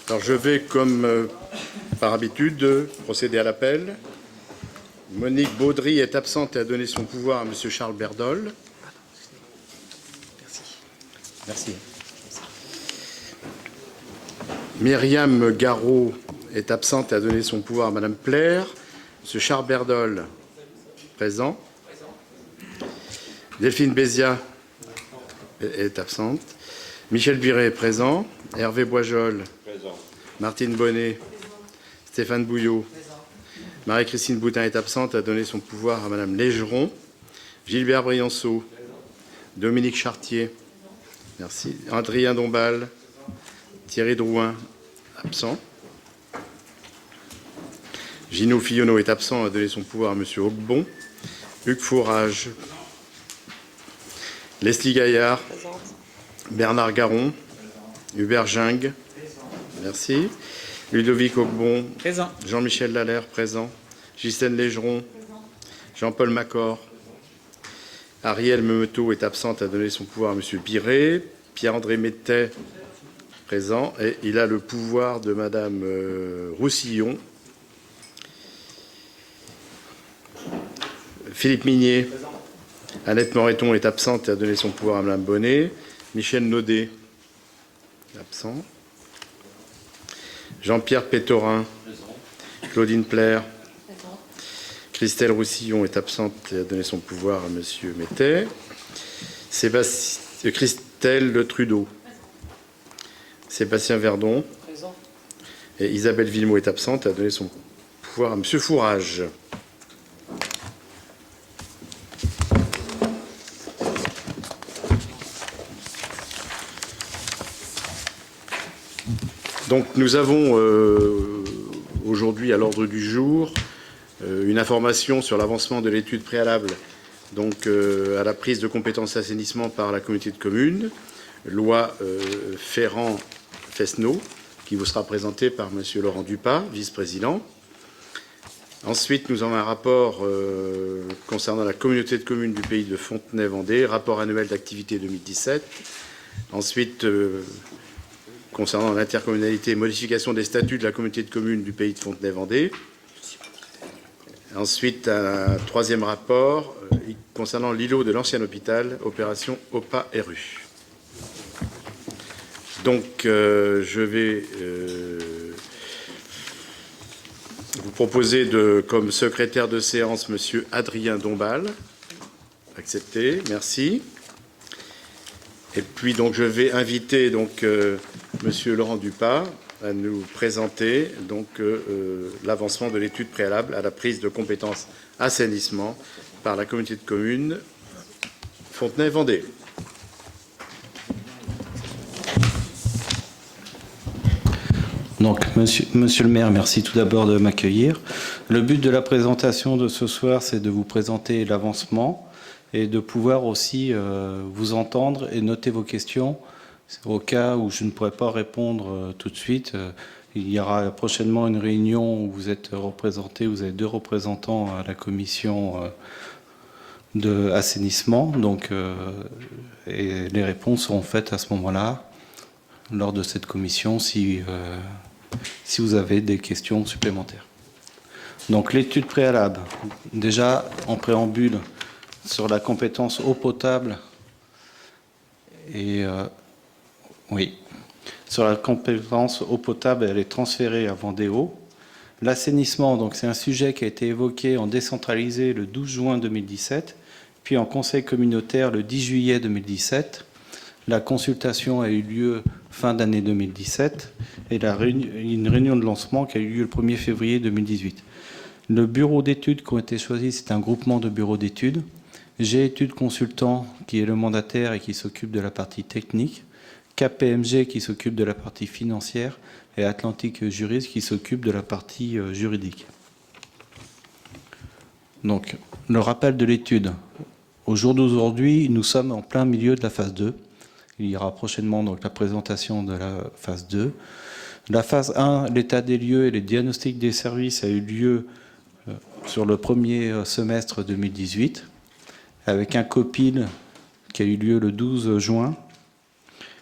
Alors je vais, comme par habitude, procéder à l'appel. Monique Baudry est absente et a donné son pouvoir à M. Charles Berdol. Merci. Myriam Garot est absente et a donné son pouvoir à Mme Plaire. M. Charles Berdol, présent. Delphine Bézia est absente. Michel Viret est présent. Hervé Boisjol. Présent. Martine Bonnet. Présent. Stéphane Bouillot. Présent. Marie-Christine Boutin est absente, a donné son pouvoir à Mme Légeron. Gilbert Brianceau. Présent. Dominique Chartier. Présent. Merci. Adrien Dombal. Présent. Thierry Drouin, absent. Gino Fillonneau est absent, a donné son pouvoir à M. Augbon. Hugues Fourage. Présent. Leslie Gaillard. Présent. Bernard Garon. Présent. Hubert Gingue. Présent. Merci. Ludovic Augbon. Présent. Jean-Michel Lallaire, présent. Ghislaine Légeron. Présent. Jean-Paul Macor. Ariel Memeto est absente, a donné son pouvoir à M. Biret. Pierre-André Mettet, présent. Et il a le pouvoir de Mme Roussillon. Philippe Mignet. Présent. Annette Moreton est absente et a donné son pouvoir à Mme Bonnet. Michel Naudet, absent. Jean-Pierre Pétorin. Présent. Claudine Plaire. Présent. Christelle Roussillon est absente et a donné son pouvoir à M. Mettet. Christelle Trudeau. Présent. Sébastien Verdon. Présent. Et Isabelle Villemot est absente et a donné son pouvoir à M. Fourage. Donc nous avons aujourd'hui à l'ordre du jour une information sur l'avancement de l'étude préalable donc, à la prise de compétences assainissement par la communauté de communes, loi Ferrand-Fesneau, qui vous sera présentée par M. Laurent Dupas, vice-président. Ensuite, nous avons un rapport concernant la communauté de communes du pays de Fontenay-Vendée, rapport annuel d'activité 2017. Ensuite, concernant l'intercommunalité, modification des statuts de la communauté de communes du pays de Fontenay-Vendée. Ensuite, un troisième rapport concernant l'îlot de l'ancien hôpital, opération OPA-RU. Donc, je vais vous proposer comme secrétaire de séance M. Adrien Dombal. Accepté, merci. Et puis, donc, je vais inviter donc, M. Laurent Dupas à nous présenter donc l'avancement de l'étude préalable à la prise de compétences assainissement par la communauté de communes Fontenay-Vendée. Donc, monsieur le maire, merci tout d'abord de m'accueillir. Le but de la présentation de ce soir, c'est de vous présenter l'avancement et de pouvoir aussi vous entendre et noter vos questions. Au cas où je ne pourrais pas répondre tout de suite, il y aura prochainement une réunion où vous êtes représentés, vous avez 2 représentants à la commission de assainissement, donc, et les réponses seront faites à ce moment-là, lors de cette commission, si vous avez des questions supplémentaires. Donc l'étude préalable, déjà en préambule sur la compétence eau potable et oui, sur la compétence eau potable, elle est transférée à Vendéo. L'assainissement, donc c'est un sujet qui a été évoqué en décentralisé le 12 juin 2017, puis en conseil communautaire le 10 juillet 2017. La consultation a eu lieu fin d'année 2017 et une réunion de lancement qui a eu lieu le 1er février 2018. Le bureau d'études qui ont été choisis, c'est un groupement de bureaux d'études. G-Études Consultant qui est le mandataire et qui s'occupe de la partie technique. KPMG qui s'occupe de la partie financière et Atlantique Juriste qui s'occupe de la partie juridique. Donc, le rappel de l'étude. Au jour d'aujourd'hui, nous sommes en plein milieu de la phase 2. Il y aura prochainement donc la présentation de la phase 2. La phase 1, l'état des lieux et les diagnostics des services a eu lieu sur le premier semestre 2018 avec un COPIL qui a eu lieu le 12 juin.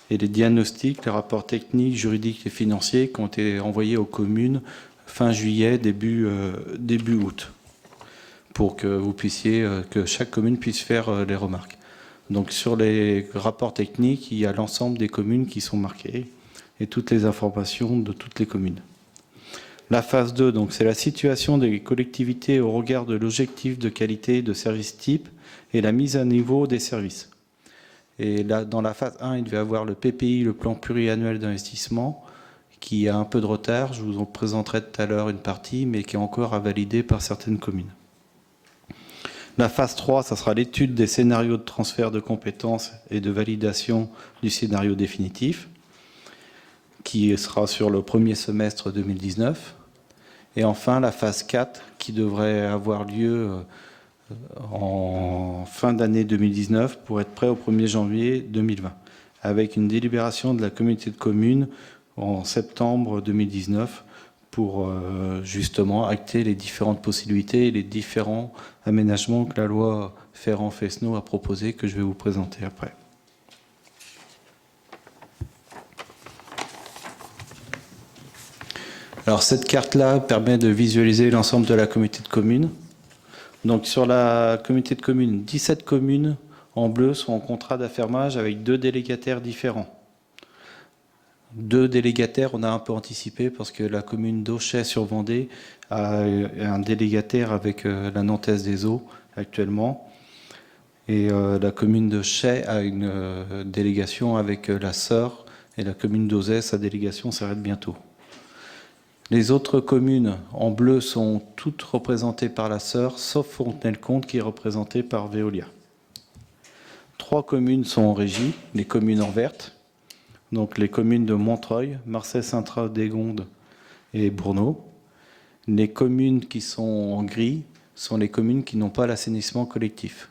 et les diagnostics, les rapports techniques, juridiques et financiers qui ont été envoyés aux communes fin juillet, début août, pour que vous puissiez, que chaque commune puisse faire les remarques. Donc sur les rapports techniques, il y a l'ensemble des communes qui sont marquées et toutes les informations de toutes les communes. La phase 2, donc, c'est la situation des collectivités au regard de l'objectif de qualité de service type et la mise à niveau des services. Et là, dans la phase 1, il devait y avoir le PPI, le plan pluriannuel d'investissement, qui a un peu de retard. Je vous en présenterai tout à l'heure une partie, mais qui est encore à valider par certaines communes. La phase 3, ça sera l'étude des scénarios de transfert de compétences et de validation du scénario définitif, qui sera sur le premier semestre 2019. Et enfin, la phase 4, qui devrait avoir lieu en fin d'année 2019 pour être prêt au 1er janvier 2020, avec une délibération de la communauté de communes en septembre 2019 pour justement acter les différentes possibilités et les différents aménagements que la loi Ferrand-Fesneau a proposé, que je vais vous présenter après. Alors cette carte-là permet de visualiser l'ensemble de la communauté de communes. Donc sur la communauté de communes, 17 communes en bleu sont en contrat d'affermage avec 2 délégataires différents. 2 délégataires, on a un peu anticipé parce que la commune d'Auchet-sur-Vendée a un délégataire avec la Nantaise des Eaux actuellement. Et la commune de Chais a une délégation avec la Sœur, et la commune d'Auzès, sa délégation s'arrête bientôt. Les autres communes en bleu sont toutes représentées par la Sœur, sauf Fontenay-le-Comte qui est représentée par Veolia. 3 communes sont en régie, les communes en verte, donc les communes de Montreuil, Marseille-Saint-Train-des-Gondes et Bourneau. Les communes qui sont en gris sont les communes qui n'ont pas l'assainissement collectif.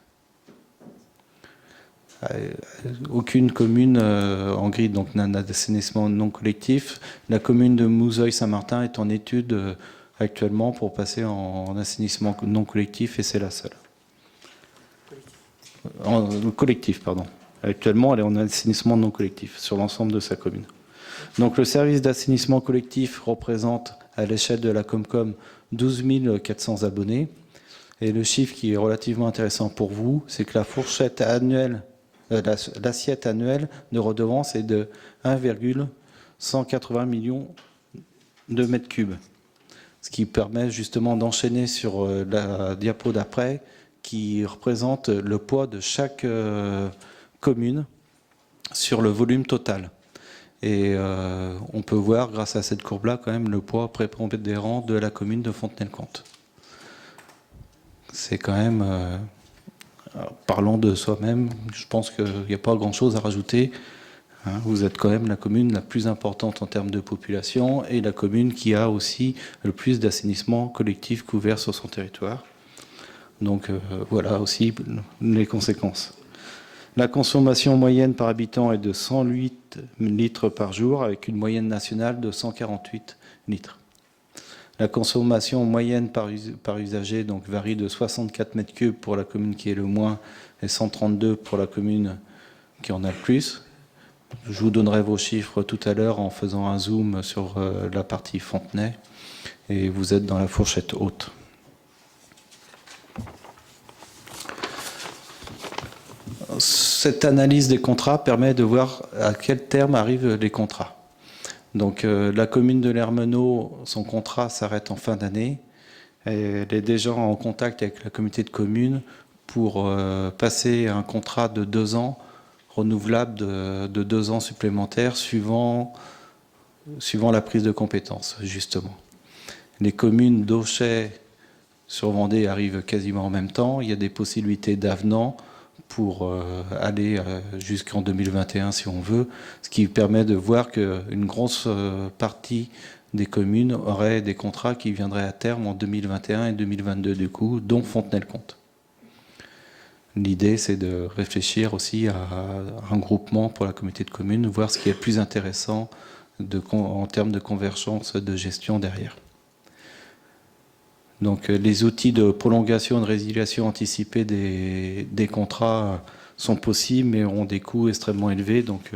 Aucune commune en gris donc n'a d'assainissement non collectif. La commune de Mouzeuil-Saint-Martin est en étude actuellement pour passer en assainissement non collectif et c'est la seule. Collectif, pardon. Actuellement, elle est en assainissement non collectif sur l'ensemble de sa commune. Donc le service d'assainissement collectif représente à l'échelle de la Comcom 12 400 abonnés. Et le chiffre qui est relativement intéressant pour vous, c'est que la fourchette annuelle, l'assiette annuelle de redevance est de 1,180 millions de mètres cubes. Ce qui permet justement d'enchaîner sur la diapo d'après, qui représente le poids de chaque commune sur le volume total. Et on peut voir, grâce à cette courbe-là, quand même le poids prépondérant de la commune de Fontenay-le-Comte. C'est quand même... parlons de soi-même, je pense qu'il n'y a pas grand-chose à rajouter. Vous êtes quand même la commune la plus importante en termes de population et la commune qui a aussi le plus d'assainissement collectif couvert sur son territoire. Donc voilà aussi les conséquences. La consommation moyenne par habitant est de 108 litres par jour avec une moyenne nationale de 148 litres. La consommation moyenne par usager donc, varie de 64 mètres cubes pour la commune qui est le moins et 132 pour la commune qui en a le plus. Je vous donnerai vos chiffres tout à l'heure en faisant un zoom sur la partie Fontenay et vous êtes dans la fourchette haute. Cette analyse des contrats permet de voir à quel terme arrivent les contrats. Donc la commune de l'Ermenau, son contrat s'arrête en fin d'année. Elle est déjà en contact avec la communauté de communes pour passer un contrat de 2 ans, renouvelable de 2 ans supplémentaires, suivant la prise de compétences, justement. Les communes d'Auchet sur Vendée arrivent quasiment en même temps. Il y a des possibilités d'avenant pour aller jusqu'en 2021 si on veut, ce qui permet de voir qu'une grosse partie des communes auraient des contrats qui viendraient à terme en 2021 et 2022 du coup, dont Fontenay-le-Comte. L'idée c'est de réfléchir aussi à un groupement pour la communauté de communes, voir ce qui est le plus intéressant en termes de convergence de gestion derrière. Donc les outils de prolongation et de résiliation anticipée des contrats sont possibles mais ont des coûts extrêmement élevés. Donc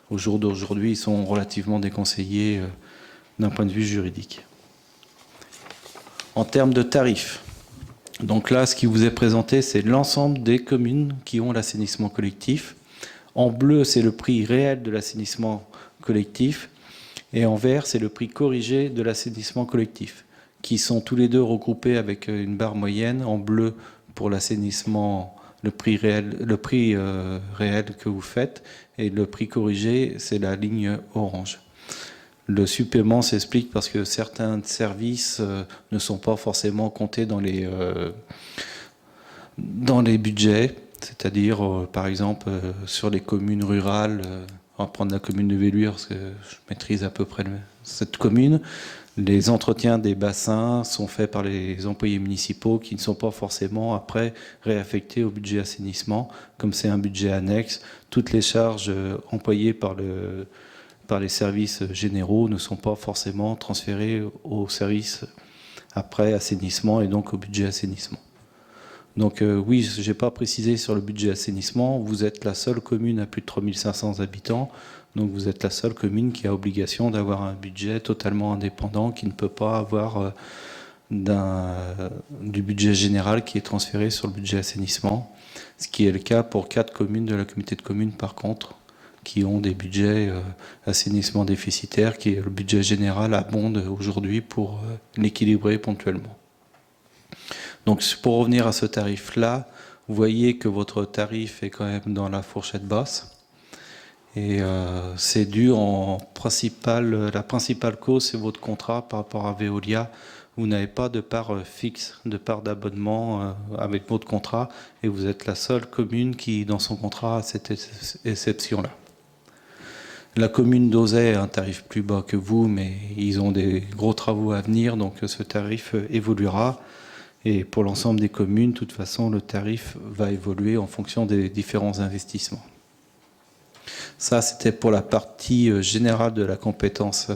au jour d'aujourd'hui, ils sont relativement déconseillés d'un point de vue juridique. En termes de tarifs, donc là, ce qui vous est présenté, c'est l'ensemble des communes qui ont l'assainissement collectif. En bleu, c'est le prix réel de l'assainissement collectif. Et en vert, c'est le prix corrigé de l'assainissement collectif, qui sont tous les deux regroupés avec une barre moyenne. En bleu, pour l'assainissement, le prix réel que vous faites, et le prix corrigé, c'est la ligne orange. Le supplément s'explique parce que certains services ne sont pas forcément comptés dans les budgets, c'est-à-dire, par exemple, sur les communes rurales, on va prendre la commune de Velluire, parce que je maîtrise à peu près cette commune, les entretiens des bassins sont faits par les employés municipaux qui ne sont pas forcément après réaffectés au budget assainissement, comme c'est un budget annexe. Toutes les charges employées par les services généraux ne sont pas forcément transférées au service après assainissement et donc au budget assainissement. Donc oui, je n'ai pas précisé sur le budget assainissement, vous êtes la seule commune à plus de 3500 habitants, donc vous êtes la seule commune qui a obligation d'avoir un budget totalement indépendant, qui ne peut pas avoir du budget général qui est transféré sur le budget assainissement, ce qui est le cas pour 4 communes de la communauté de communes par contre, qui ont des budgets assainissement déficitaires, qui le budget général abonde aujourd'hui pour l'équilibrer ponctuellement. Donc pour revenir à ce tarif-là, vous voyez que votre tarif est quand même dans la fourchette basse. Et c'est dû la principale cause, c'est votre contrat par rapport à Veolia. Vous n'avez pas de part fixe, de part d'abonnement avec votre contrat, et vous êtes la seule commune qui, dans son contrat, a cette exception-là. La commune d'Auzay a un tarif plus bas que vous, mais ils ont des gros travaux à venir, donc ce tarif évoluera. Et pour l'ensemble des communes, de toute façon, le tarif va évoluer en fonction des différents investissements. Ça, c'était pour la partie générale de la compétence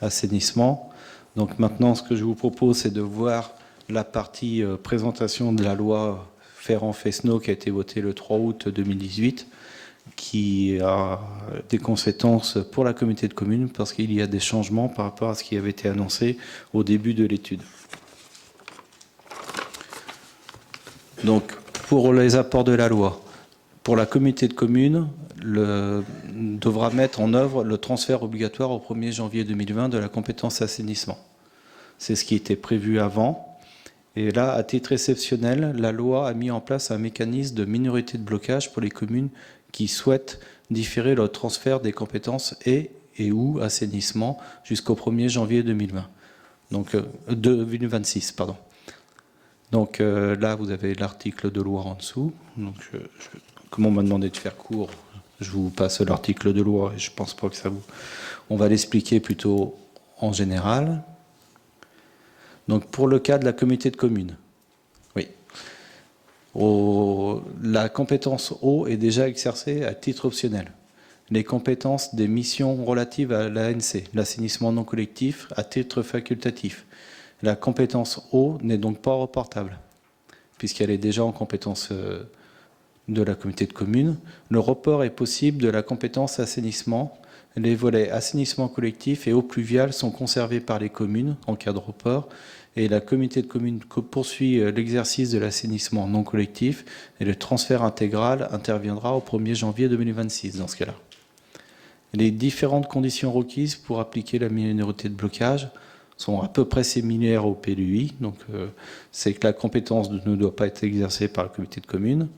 assainissement. Donc maintenant, ce que je vous propose, c'est de voir la partie présentation de la loi Ferrand-Fesneau qui a été votée le 3 août 2018, qui a des conséquences pour la communauté de communes parce qu'il y a des changements par rapport à ce qui avait été annoncé au début de l'étude. Donc, pour les apports de la loi, pour la communauté de communes, devra mettre en œuvre le transfert obligatoire au 1er janvier 2020 de la compétence assainissement. C'est ce qui était prévu avant. Et là, à titre exceptionnel, la loi a mis en place un mécanisme de minorité de blocage pour les communes qui souhaitent différer le transfert des compétences et ou assainissement jusqu'au 1er janvier 2020. Donc, 2026, pardon. Donc là, vous avez l'article de loi en dessous. Donc, comme on m'a demandé de faire court, je vous passe l'article de loi et je ne pense pas que ça vous... On va l'expliquer plutôt en général. Donc pour le cas de la communauté de communes, oui. La compétence eau est déjà exercée à titre optionnel. Les compétences des missions relatives à l'ANC, l'assainissement non collectif, à titre facultatif. La compétence eau n'est donc pas reportable, puisqu'elle est déjà en compétence de la communauté de communes. Le report est possible de la compétence assainissement. Les volets assainissement collectif et eau pluviale sont conservés par les communes en cas de report, et la communauté de communes poursuit l'exercice de l'assainissement non collectif, et le transfert intégral interviendra au 1er janvier 2026 dans ce cas-là. Les différentes conditions requises pour appliquer la minorité de blocage sont à peu près similaires au PLUI. Donc, c'est que la compétence ne doit pas être exercée par la communauté de communes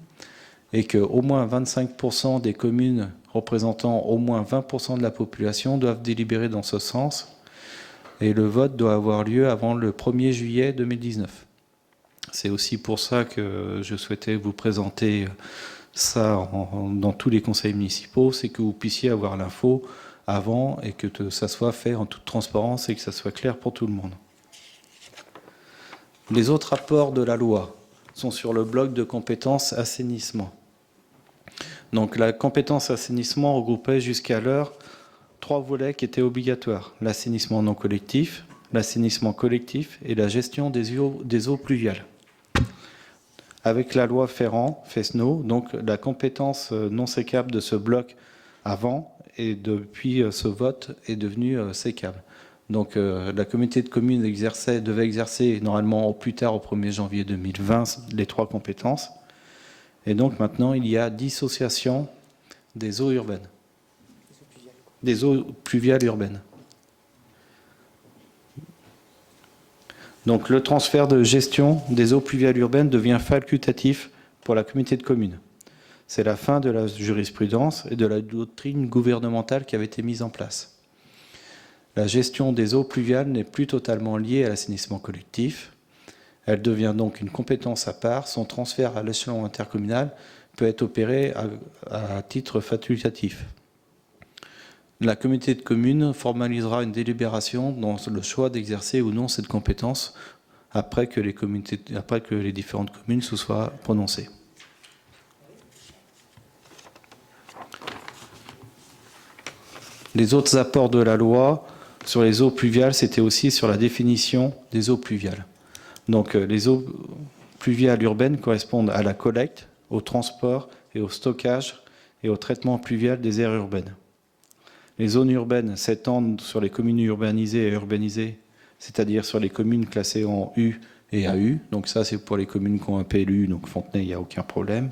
et qu'au moins 25% des communes représentant au moins 20% de la population doivent délibérer dans ce sens. Et le vote doit avoir lieu avant le 1er juillet 2019. C'est aussi pour ça que je souhaitais vous présenter ça dans tous les conseils municipaux, c'est que vous puissiez avoir l'info avant et que ça soit fait en toute transparence et que ça soit clair pour tout le monde. Les autres apports de la loi sont sur le bloc de compétences assainissement. Donc la compétence assainissement regroupait jusqu'alors 3 volets qui étaient obligatoires: l'assainissement non collectif, l'assainissement collectif et la gestion des eaux pluviales. Avec la loi Ferrand-Fesneau, donc la compétence non sécable de ce bloc avant et depuis ce vote est devenu SECAM. Donc la communauté de communes devait exercer normalement au plus tard au 1er janvier 2020 les 3 compétences. Et donc maintenant il y a dissociation des eaux urbaines, des eaux pluviales urbaines. Donc le transfert de gestion des eaux pluviales urbaines devient facultatif pour la communauté de communes. C'est la fin de la jurisprudence et de la doctrine gouvernementale qui avait été mise en place. La gestion des eaux pluviales n'est plus totalement liée à l'assainissement collectif. Elle devient donc une compétence à part. Son transfert à l'échelon intercommunal peut être opéré à titre facultatif. La communauté de communes formalisera une délibération dans le choix d'exercer ou non cette compétence après que les différentes communes se soient prononcées. Les autres apports de la loi sur les eaux pluviales, c'était aussi sur la définition des eaux pluviales. Donc les eaux pluviales urbaines correspondent à la collecte, au transport et au stockage et au traitement pluvial des aires urbaines. Les zones urbaines s'étendent sur les communes urbanisées et urbanisées, c'est-à-dire sur les communes classées en U et AU. Donc ça, c'est pour les communes qui ont un PLU, donc Fontenay, il n'y a aucun problème.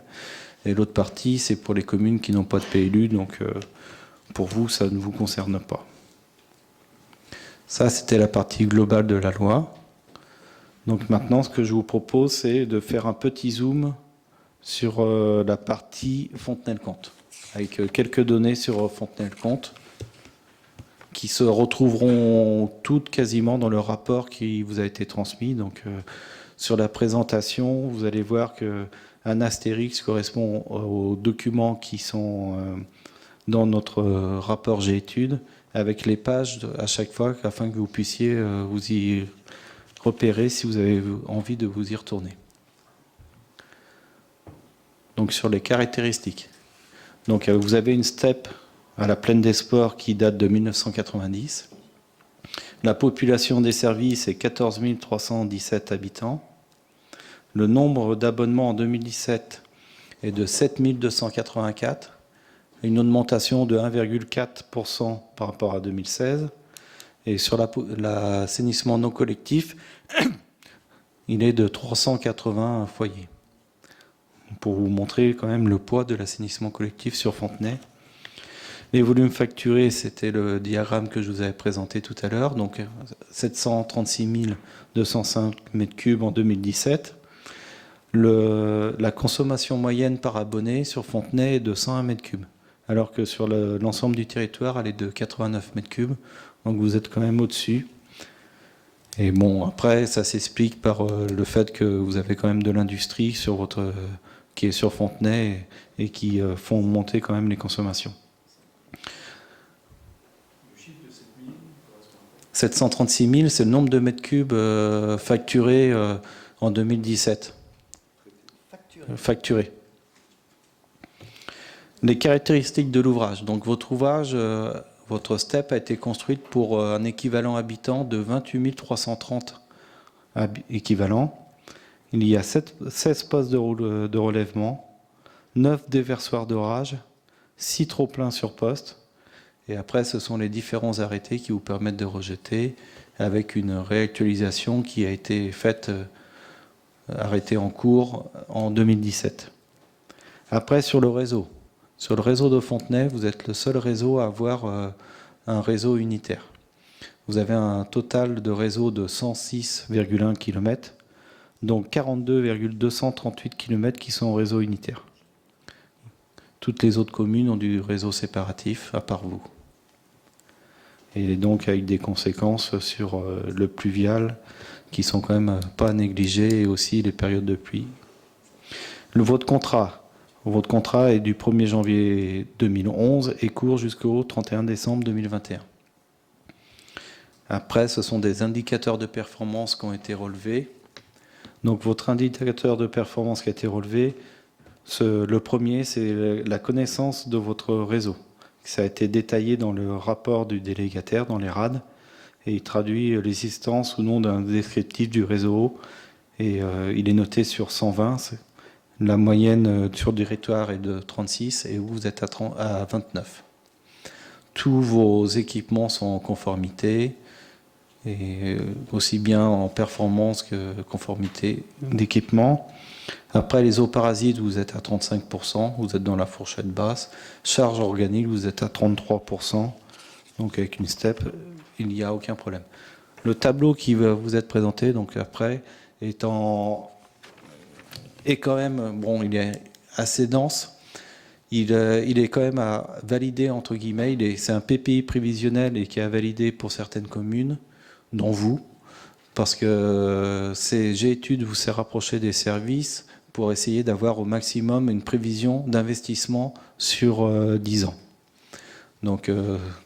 Et l'autre partie, c'est pour les communes qui n'ont pas de PLU, donc pour vous, ça ne vous concerne pas. Ça, c'était la partie globale de la loi. Donc maintenant, ce que je vous propose, c'est de faire un petit zoom sur la partie Fontenay-le-Comte, avec quelques données sur Fontenay-le-Comte, qui se retrouveront toutes quasiment dans le rapport qui vous a été transmis. Donc sur la présentation, vous allez voir qu'un astérix correspond aux documents qui sont dans notre rapport G-études, avec les pages à chaque fois, afin que vous puissiez vous y repérer si vous avez envie de vous y retourner. Donc sur les caractéristiques. Donc vous avez une steppe à la plaine des Sports qui date de 1990. La population desservie, c'est 14 317 habitants. Le nombre d'abonnements en 2017 est de 7 284, une augmentation de 1,4% par rapport à 2016. Et sur l'assainissement non collectif, il est de 380 foyers. Pour vous montrer quand même le poids de l'assainissement collectif sur Fontenay. Les volumes facturés, c'était le diagramme que je vous avais présenté tout à l'heure, donc 736 205 m3 en 2017. La consommation moyenne par abonné sur Fontenay est de 101 m3, alors que sur l'ensemble du territoire, elle est de 89 m3, donc vous êtes quand même au-dessus. Et bon, après, ça s'explique par le fait que vous avez quand même de l'industrie qui est sur Fontenay et qui font monter quand même les consommations. 736 000, c'est le nombre de mètres cubes facturés en 2017. Facturés. Les caractéristiques de l'ouvrage. Donc votre ouvrage, votre STEP a été construite pour un équivalent habitant de 28 330 équivalents. Il y a 16 postes de relèvement, 9 déversoirs d'orage, 6 trop-pleins sur poste. Et après, ce sont les différents arrêtés qui vous permettent de rejeter, avec une réactualisation qui a été faite, arrêtée en cours en 2017. Après, sur le réseau. Sur le réseau de Fontenay, vous êtes le seul réseau à avoir un réseau unitaire. Vous avez un total de réseau de 106,1 km, donc 42,238 km qui sont en réseau unitaire. Toutes les autres communes ont du réseau séparatif, à part vous. Et donc avec des conséquences sur le pluvial qui sont quand même pas négligées, et aussi les périodes de pluie. Votre contrat est du 1er janvier 2011 et court jusqu'au 31 décembre 2021. Après, ce sont des indicateurs de performance qui ont été relevés. Donc votre indicateur de performance qui a été relevé, le premier, c'est la connaissance de votre réseau. Ça a été détaillé dans le rapport du délégataire, dans les RAD, et il traduit l'existence ou non d'un descriptif du réseau. Et il est noté sur 120. La moyenne sur le territoire est de 36 et vous êtes à 29. tous vos équipements sont en conformité, et aussi bien en performance que conformité d'équipement. Après, les eaux parasites, vous êtes à 35%, vous êtes dans la fourchette basse. Charge organique, vous êtes à 33%. Donc avec une step, il n'y a aucun problème. Le tableau qui va vous être présenté, donc après, est quand même, bon, il est assez dense. Il est quand même à valider, entre guillemets. C'est un PPI prévisionnel et qui est à valider pour certaines communes, dont vous, parce que G-Études vous s'est rapproché des services pour essayer d'avoir au maximum une prévision d'investissement sur 10 ans. Donc,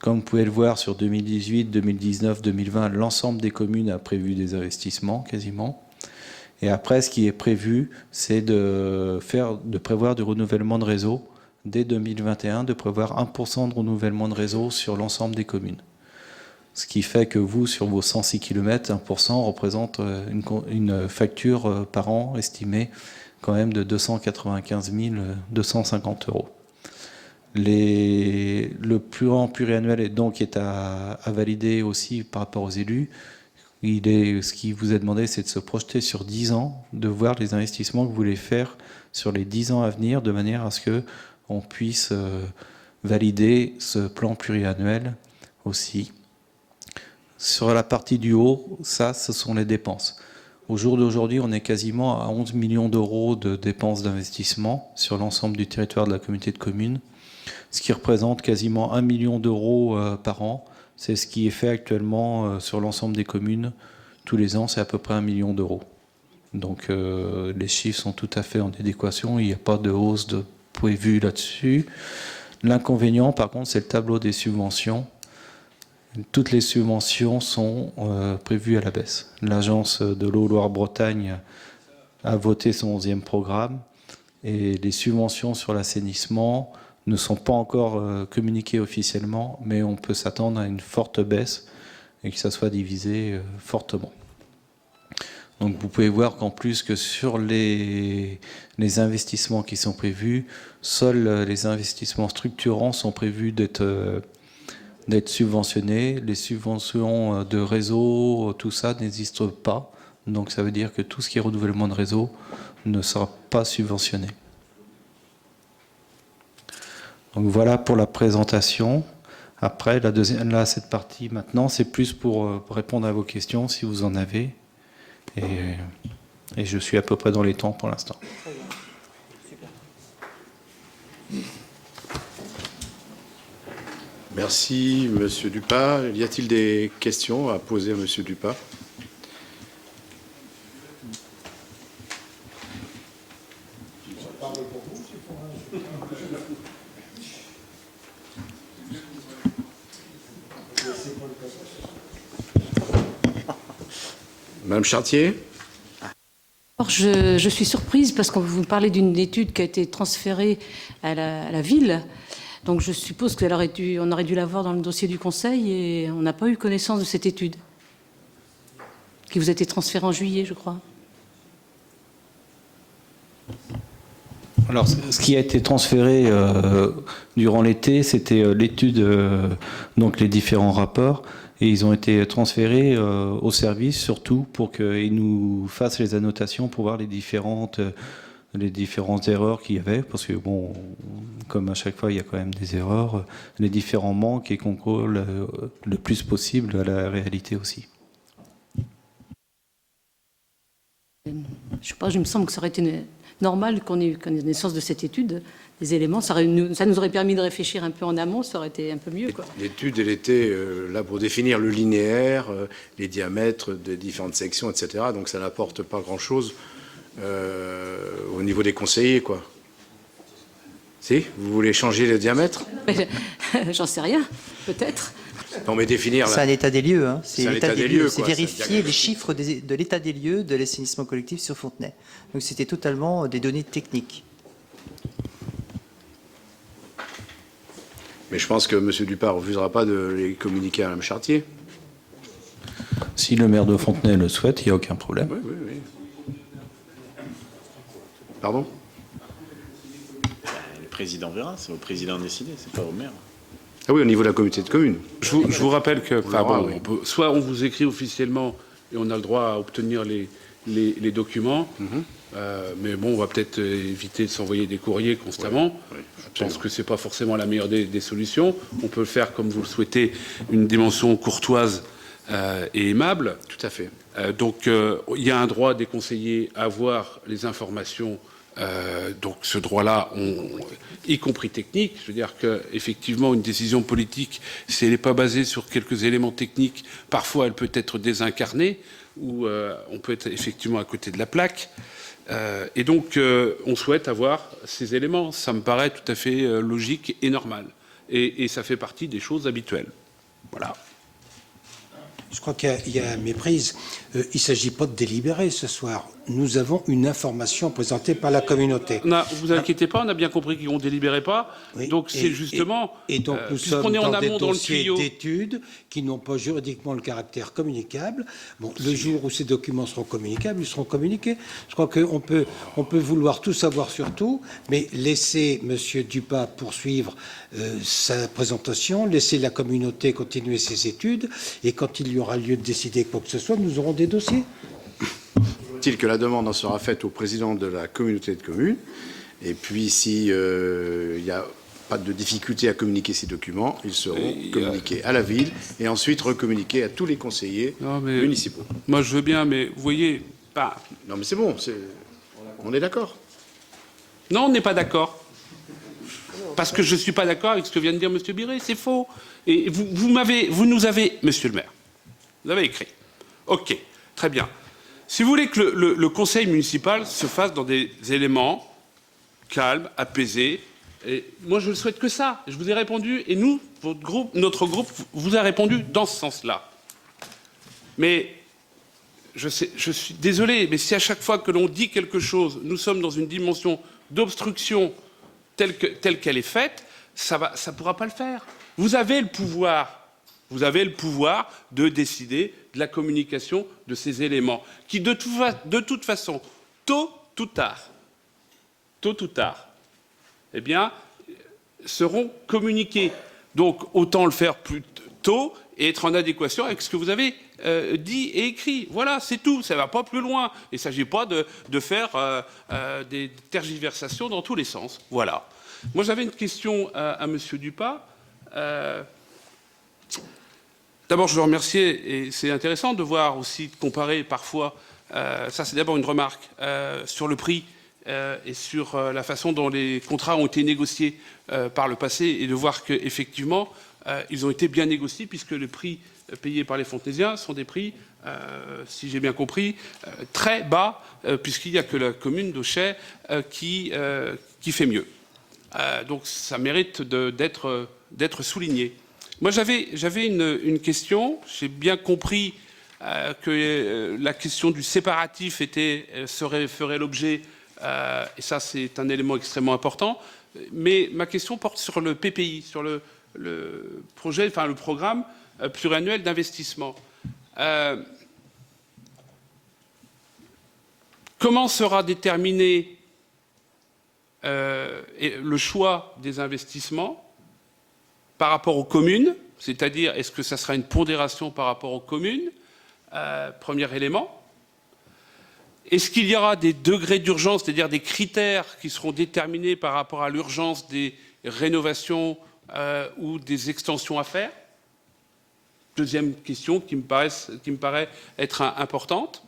comme vous pouvez le voir, sur 2018, 2019, 2020, l'ensemble des communes a prévu des investissements, quasiment. Et après, ce qui est prévu, c'est de prévoir du renouvellement de réseau dès 2021, de prévoir 1% de renouvellement de réseau sur l'ensemble des communes. Ce qui fait que vous, sur vos 106 km, 1% représente une facture par an estimée quand même de 295 250 €. Le plan pluriannuel est à valider aussi par rapport aux élus. Ce qui vous est demandé, c'est de se projeter sur 10 ans, de voir les investissements que vous voulez faire sur les 10 ans à venir, de manière à ce qu'on puisse valider ce plan pluriannuel aussi. Sur la partie du haut, ça, ce sont les dépenses. Au jour d'aujourd'hui, on est quasiment à 11 millions d'euros de dépenses d'investissement sur l'ensemble du territoire de la communauté de communes, ce qui représente quasiment 1 million d'euros par an. C'est ce qui est fait actuellement sur l'ensemble des communes. Tous les ans, c'est à peu près 1 million d'euros. Donc les chiffres sont tout à fait en adéquation. Il n'y a pas de hausse de prévue là-dessus. L'inconvénient, par contre, c'est le tableau des subventions. Toutes les subventions sont prévues à la baisse. L'agence de l'eau Loire-Bretagne a voté son 11e programme et les subventions sur l'assainissement ne sont pas encore communiquées officiellement, mais on peut s'attendre à une forte baisse et que ça soit divisé fortement. Donc vous pouvez voir qu'en plus que sur les investissements qui sont prévus, seuls les investissements structurants sont prévus d'être subventionnés. Les subventions de réseau, tout ça n'existe pas. Donc ça veut dire que tout ce qui est renouvellement de réseau ne sera pas subventionné. Donc voilà pour la présentation. Après, cette partie maintenant, c'est plus pour répondre à vos questions si vous en avez. Et je suis à peu près dans les temps pour l'instant. Merci, Monsieur Dupas. Y a-t-il des questions à poser à Monsieur Dupas? Madame Chartier? Je suis surprise parce qu'on vous parlez d'une étude qui a été transférée à la ville. Donc je suppose qu'on aurait dû l'avoir dans le dossier du Conseil et on n'a pas eu connaissance de cette étude qui vous a été transférée en juillet, je crois. Alors, ce qui a été transféré durant l'été, c'était l'étude, donc les différents rapports, et ils ont été transférés au service, surtout pour qu'ils nous fassent les annotations pour voir les différentes erreurs qu'il y avait, parce que, bon, comme à chaque fois, il y a quand même des erreurs, les différents manques et qu'on colle le plus possible à la réalité aussi. Je sais pas, il me semble que ça aurait été normal qu'on ait eu connaissance de cette étude, des éléments. Ça nous aurait permis de réfléchir un peu en amont, ça aurait été un peu mieux, quoi. L'étude, elle était là pour définir le linéaire, les diamètres des différentes sections, etc. Donc ça n'apporte pas grand-chose au niveau des conseillers, quoi. Si? Vous voulez changer le diamètre? J'en sais rien, peut-être. Non, mais définir... C'est un état des lieux. Hein. C'est l'état des lieux. C'est vérifier les chiffres de l'état des lieux de l'assainissement collectif sur Fontenay. Donc c'était totalement des données techniques. Mais je pense que M. Dupas ne refusera pas de les communiquer à Mme Chartier. Si le maire de Fontenay le souhaite, il n'y a aucun problème. Oui, oui, oui. Pardon? Le président verra, c'est au président de décider, c'est pas au maire. Ah oui, au niveau de la communauté de communes. Je vous rappelle que, enfin, verra, bon, oui. soit on vous écrit officiellement et on a le droit à obtenir les documents, mais bon, on va peut-être éviter de s'envoyer des courriers constamment. Oui, je pense que c'est pas forcément la meilleure des solutions. On peut le faire, comme vous le souhaitez, une dimension courtoise et aimable. Tout à fait. Donc, il y a un droit des conseillers à avoir les informations. Donc, ce droit-là, y compris technique, je veux dire qu'effectivement, une décision politique, si elle n'est pas basée sur quelques éléments techniques, parfois elle peut être désincarnée, ou on peut être effectivement à côté de la plaque. Et donc, on souhaite avoir ces éléments. Ça me paraît tout à fait logique et normal. Et ça fait partie des choses habituelles. Voilà. Je crois qu'il y a méprise. Il ne s'agit pas de délibérer ce soir. Nous avons une information présentée par la communauté. Vous inquiétez pas, on a bien compris qu'on ne délibérait pas. Oui. Donc c'est justement... Et donc nous sommes puisqu'on est en dans des amont dans le dossiers tuyau... d'études qui n'ont pas juridiquement le caractère communicable. Bon, le jour où ces documents seront communicables, ils seront communiqués. Je crois qu'on peut vouloir tout savoir sur tout, mais laisser M. Dupas poursuivre sa présentation, laisser la communauté continuer ses études, et quand il y aura lieu de décider quoi que ce soit, nous aurons des dossiers. Est-il que la demande en sera faite au président de la communauté de communes, et puis si il n'y a pas de difficulté à communiquer ces documents, ils seront communiqués à la ville et ensuite recommuniqués à tous les conseillers municipaux. Moi je veux bien, mais vous voyez... Non mais c'est bon, on est d'accord. Non, on n'est pas d'accord. Parce que je ne suis pas d'accord avec ce que vient de dire M. Biret, c'est faux. Et vous nous avez, Monsieur le maire, vous avez écrit. OK, très bien. Si vous voulez que le conseil municipal se fasse dans des éléments calmes, apaisés, et moi je ne souhaite que ça. Je vous ai répondu, et nous, notre groupe vous a répondu dans ce sens-là. Mais je suis désolé, mais si à chaque fois que l'on dit quelque chose, nous sommes dans une dimension d'obstruction telle qu'elle est faite, ça ne pourra pas le faire. Vous avez le pouvoir de décider de la communication de ces éléments qui, de toute façon, tôt ou tard, eh bien, seront communiqués. Donc, autant le faire plus tôt et être en adéquation avec ce que vous avez dit et écrit. Voilà, c'est tout. Ça ne va pas plus loin. Il ne s'agit pas de faire des tergiversations dans tous les sens. Voilà. Moi, j'avais une question à M. Dupas. D'abord, je veux remercier, et c'est intéressant de voir aussi, de comparer parfois, ça c'est d'abord une remarque, sur le prix et sur la façon dont les contrats ont été négociés par le passé, et de voir qu'effectivement, ils ont été bien négociés, puisque les prix payés par les Fontenaisiens sont des prix, si j'ai bien compris, très bas, puisqu'il n'y a que la commune d'Auchet qui fait mieux. Donc ça mérite d'être souligné. Moi, j'avais une question. J'ai bien compris que la question du séparatif ferait l'objet, et ça, c'est un élément extrêmement important. Mais ma question porte sur le PPI, sur le projet, enfin le programme pluriannuel d'investissement. Comment sera déterminé le choix des investissements par rapport aux communes, c'est-à-dire est-ce que ça sera une pondération par rapport aux communes, premier élément. Est-ce qu'il y aura des degrés d'urgence, c'est-à-dire des critères qui seront déterminés par rapport à l'urgence des rénovations ou des extensions à faire? Deuxième question qui me paraît être importante.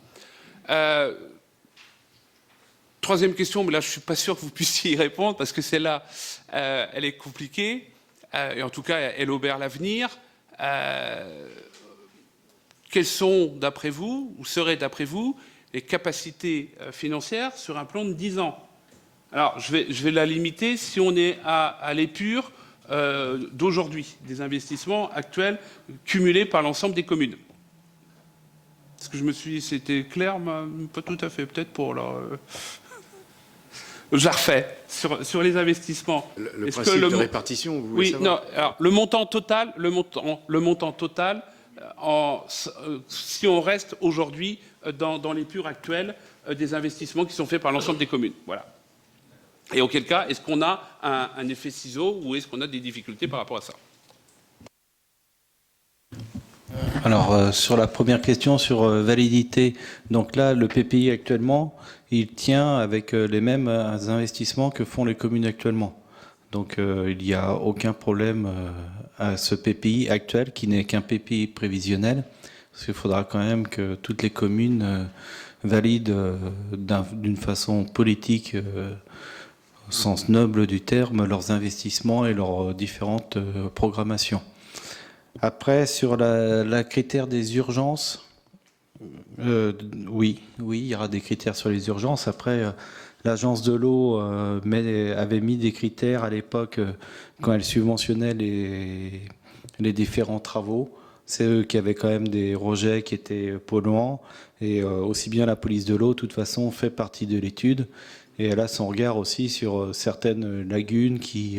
Troisième question, mais là je ne suis pas sûr que vous puissiez y répondre parce que celle-là, elle est compliquée. Et en tout cas, elle obère l'avenir. Quelles sont, d'après vous, ou seraient, d'après vous, les capacités financières sur un plan de 10 ans? Alors, je vais la limiter si on est à l'épure d'aujourd'hui, des investissements actuels cumulés par l'ensemble des communes. Est-ce que c'était clair? Pas tout à fait, peut-être pour leur... Je la refais sur les investissements. Le principe de répartition, vous voulez savoir? Non. Alors le montant total, si on reste aujourd'hui dans les purs actuels des investissements qui sont faits par l'ensemble des communes. Voilà. Et auquel cas, est-ce qu'on a un effet ciseau ou est-ce qu'on a des difficultés par rapport à ça? Alors, sur la première question, sur validité, donc là, le PPI actuellement, il tient avec les mêmes investissements que font les communes actuellement. Donc, il n'y a aucun problème à ce PPI actuel, qui n'est qu'un PPI prévisionnel, parce qu'il faudra quand même que toutes les communes valident d'une façon politique, au sens noble du terme, leurs investissements et leurs différentes programmations. Après, sur la critère des urgences, oui, il y aura des critères sur les urgences. Après, l'agence de l'eau avait mis des critères à l'époque quand elle subventionnait les différents travaux. C'est eux qui avaient quand même des rejets qui étaient polluants. Et aussi bien la police de l'eau, de toute façon, fait partie de l'étude. Et elle a son regard aussi sur certaines lagunes qui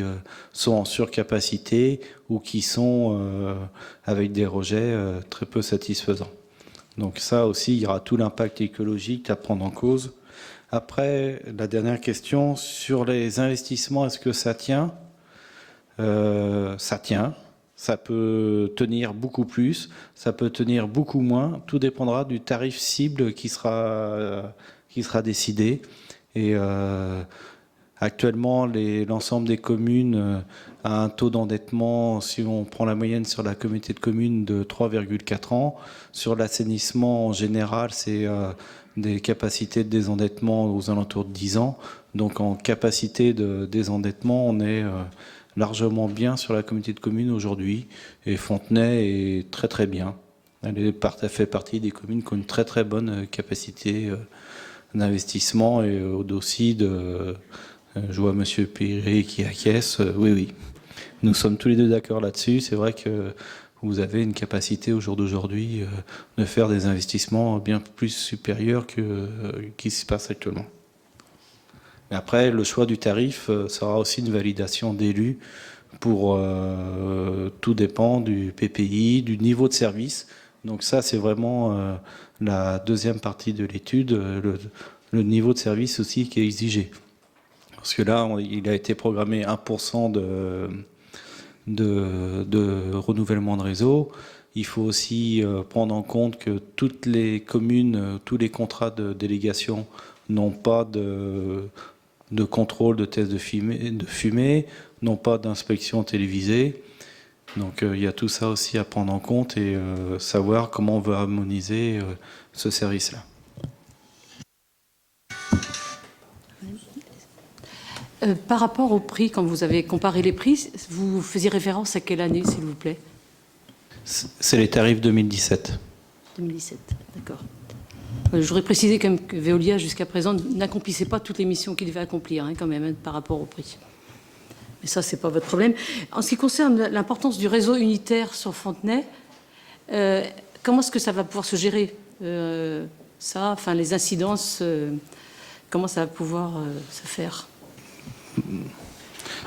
sont en surcapacité ou qui sont avec des rejets très peu satisfaisants. Donc ça aussi, il y aura tout l'impact écologique à prendre en cause. Après, la dernière question, sur les investissements, est-ce que ça tient ? Ça tient. Ça peut tenir beaucoup plus, ça peut tenir beaucoup moins. Tout dépendra du tarif cible qui sera décidé. Et actuellement, l'ensemble des communes a un taux d'endettement, si on prend la moyenne sur la communauté de communes, de 3,4 ans. Sur l'assainissement, en général, c'est des capacités de désendettement aux alentours de 10 ans. Donc en capacité de désendettement, on est largement bien sur la communauté de communes aujourd'hui. Et Fontenay est très très bien. Elle fait partie des communes qui ont une très très bonne capacité d'investissement et aussi je vois M. Piré qui acquiesce. Oui. Nous sommes tous les deux d'accord là-dessus. C'est vrai que vous avez une capacité au jour d'aujourd'hui de faire des investissements bien plus supérieurs qui se passe actuellement. Mais après, le choix du tarif sera aussi une validation d'élus pour tout dépend du PPI, du niveau de service. Donc ça, c'est vraiment la deuxième partie de l'étude, le niveau de service aussi qui est exigé. Parce que là, il a été programmé 1% de renouvellement de réseau. Il faut aussi prendre en compte que toutes les communes, tous les contrats de délégation n'ont pas de contrôle de tests de fumée, n'ont pas d'inspection télévisée. Donc il y a tout ça aussi à prendre en compte et savoir comment on veut harmoniser ce service-là. Par rapport au prix, quand vous avez comparé les prix, vous faisiez référence à quelle année, s'il vous plaît ? C'est les tarifs 2017. 2017, d'accord. J'aurais précisé quand même que Veolia, jusqu'à présent, n'accomplissait pas toutes les missions qu'il devait accomplir, quand même, par rapport au prix. Mais ça, c'est pas votre problème. En ce qui concerne l'importance du réseau unitaire sur Fontenay, comment est-ce que ça va pouvoir se gérer les incidences, comment ça va pouvoir se faire ?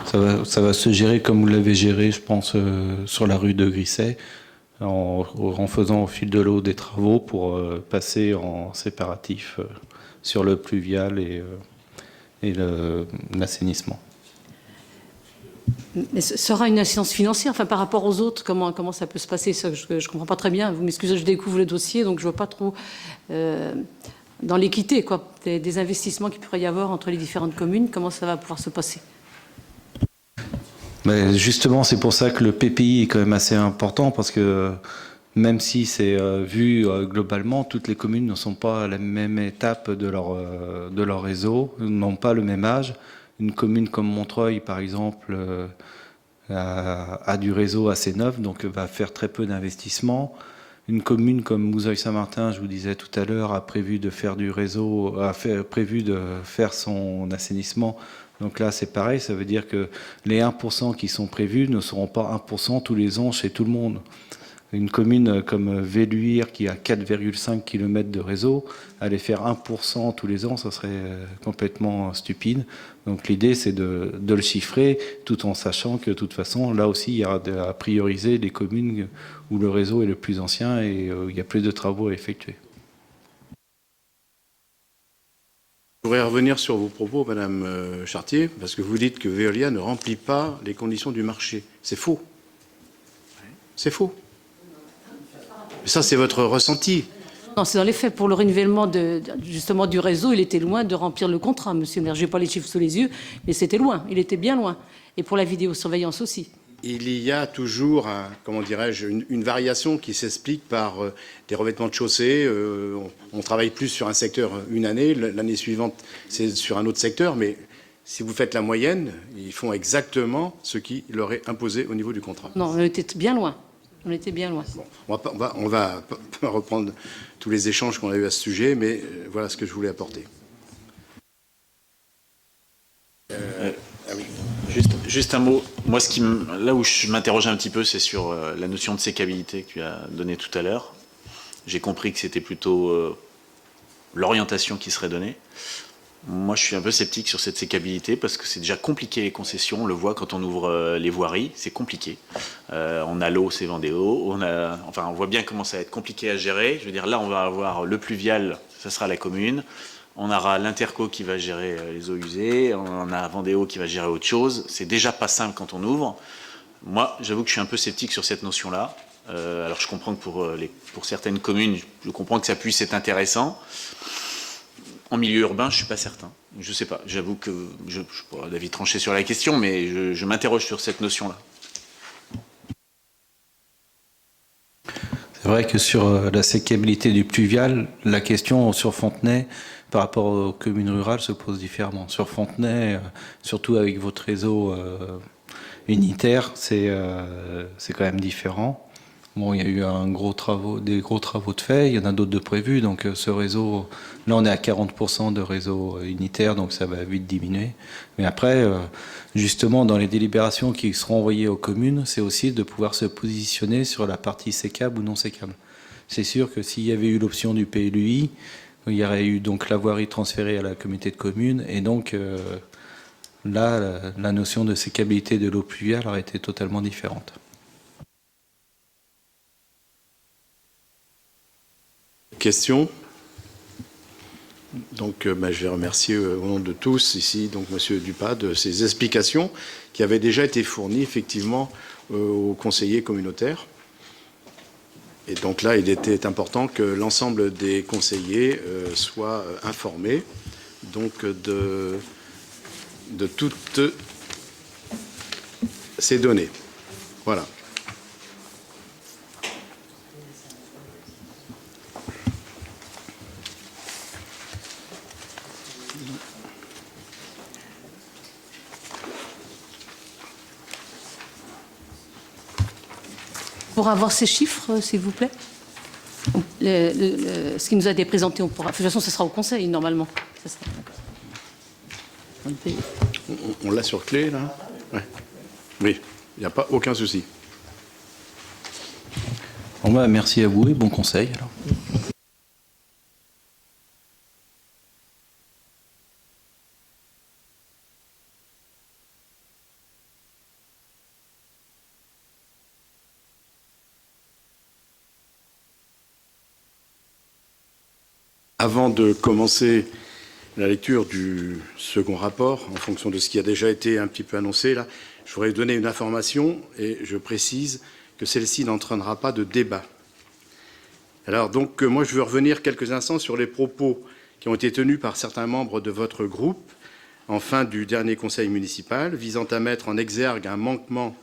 Ça va se gérer comme vous l'avez géré, je pense, sur la rue de Grisset, en faisant au fil de l'eau des travaux pour passer en séparatif sur le pluvial et l'assainissement. Mais ce sera une incidence financière, par rapport aux autres, comment ça peut se passer, ça, je ne comprends pas très bien. Vous m'excusez, je découvre le dossier, donc je ne vois pas trop dans l'équité des investissements qu'il pourrait y avoir entre les différentes communes, comment ça va pouvoir se passer. Mais justement, c'est pour ça que le PPI est quand même assez important, parce que même si c'est vu globalement, toutes les communes ne sont pas à la même étape de leur réseau, n'ont pas le même âge. Une commune comme Montreuil, par exemple, a du réseau assez neuf, donc va faire très peu d'investissements. Une commune comme Mouzeuil-Saint-Martin, je vous disais tout à l'heure, a prévu de faire du réseau, prévu de faire son assainissement. Donc là, c'est pareil, ça veut dire que les 1% qui sont prévus ne seront pas 1% tous les ans chez tout le monde. Une commune comme Velluire, qui a 4,5 km de réseau, aller faire 1% tous les ans, ça serait complètement stupide. Donc l'idée, c'est de le chiffrer, tout en sachant que de toute façon, là aussi, il y aura à prioriser les communes où le réseau est le plus ancien et où il y a plus de travaux à effectuer. Je voudrais revenir sur vos propos, Madame Chartier, parce que vous dites que Veolia ne remplit pas les conditions du marché. C'est faux. C'est faux. Ça, c'est votre ressenti. Non, c'est dans les faits. Pour le renouvellement justement du réseau, il était loin de remplir le contrat, monsieur le maire. Je n'ai pas les chiffres sous les yeux, mais c'était loin. Il était bien loin. Et pour la vidéosurveillance aussi. Il y a toujours, comment dirais-je, une variation qui s'explique par des revêtements de chaussée. On travaille plus sur un secteur une année, l'année suivante, c'est sur un autre secteur, mais si vous faites la moyenne, ils font exactement ce qui leur est imposé au niveau du contrat. Non, on était bien loin. On était bien loin. Bon, on va pas reprendre tous les échanges qu'on a eu à ce sujet, mais voilà ce que je voulais apporter. Juste un mot. Moi, là où je m'interroge un petit peu, c'est sur la notion de sécabilité que tu as donnée tout à l'heure. J'ai compris que c'était plutôt l'orientation qui serait donnée. Moi, je suis un peu sceptique sur cette sécabilité parce que c'est déjà compliqué les concessions. On le voit quand on ouvre les voiries, c'est compliqué. On a l'eau, c'est Vendéo. On voit bien comment ça va être compliqué à gérer. Je veux dire, là, on va avoir le pluvial, ça sera la commune. On aura l'Interco qui va gérer les eaux usées, on a Vendéo qui va gérer autre chose. C'est déjà pas simple quand on ouvre. Moi, j'avoue que je suis un peu sceptique sur cette notion-là. Alors je comprends que pour certaines communes, je comprends que ça puisse être intéressant. En milieu urbain, je suis pas certain. Je sais pas. J'avoue que je n'ai pas d'avis tranché sur la question, mais je m'interroge sur cette notion-là. C'est vrai que sur la sécabilité du pluvial, la question sur Fontenay, par rapport aux communes rurales, se pose différemment. Sur Fontenay, surtout avec votre réseau unitaire, c'est quand même différent. Bon, il y a eu des gros travaux de fait, il y en a d'autres de prévus, donc ce réseau, là on est à 40% de réseau unitaire, donc ça va vite diminuer. Mais après, justement, dans les délibérations qui seront envoyées aux communes, c'est aussi de pouvoir se positionner sur la partie sécable ou non sécable. C'est sûr que s'il y avait eu l'option du PLUI, il y aurait eu donc la voirie transférée à la communauté de communes, et donc là, la notion de sécabilité de l'eau pluviale aurait été totalement différente. Question. Donc, je vais remercier au nom de tous ici, donc Monsieur Dupas, de ces explications qui avaient déjà été fournies effectivement aux conseillers communautaires. Et donc là, il était important que l'ensemble des conseillers soient informés donc de toutes ces données. Voilà. Pour avoir ces chiffres, s'il vous plaît. Ce qui nous a été présenté, on pourra. De toute façon, ce sera au Conseil, normalement. Ça sera... On l'a sur clé, là? Ouais. Oui, il n'y a pas aucun souci. Bon, merci à vous et bon conseil. Alors. Avant de commencer la lecture du second rapport, en fonction de ce qui a déjà été un petit peu annoncé, là, je voudrais donner une information et je précise que celle-ci n'entraînera pas de débat. Alors donc, moi, je veux revenir quelques instants sur les propos qui ont été tenus par certains membres de votre groupe en fin du dernier conseil municipal, visant à mettre en exergue un manquement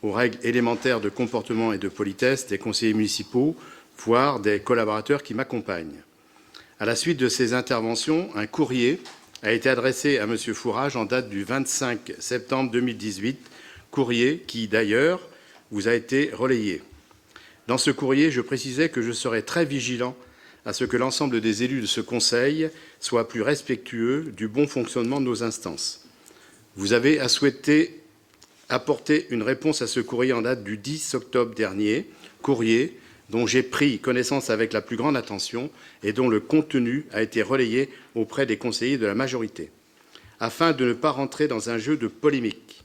aux règles élémentaires de comportement et de politesse des conseillers municipaux, voire des collaborateurs qui m'accompagnent. À la suite de ces interventions, un courrier a été adressé à M. Fourage en date du 25 septembre 2018, courrier qui, d'ailleurs, vous a été relayé. Dans ce courrier, je précisais que je serais très vigilant à ce que l'ensemble des élus de ce Conseil soient plus respectueux du bon fonctionnement de nos instances. Vous avez à souhaiter apporter une réponse à ce courrier en date du 10 octobre dernier, courrier dont j'ai pris connaissance avec la plus grande attention et dont le contenu a été relayé auprès des conseillers de la majorité. Afin de ne pas rentrer dans un jeu de polémique,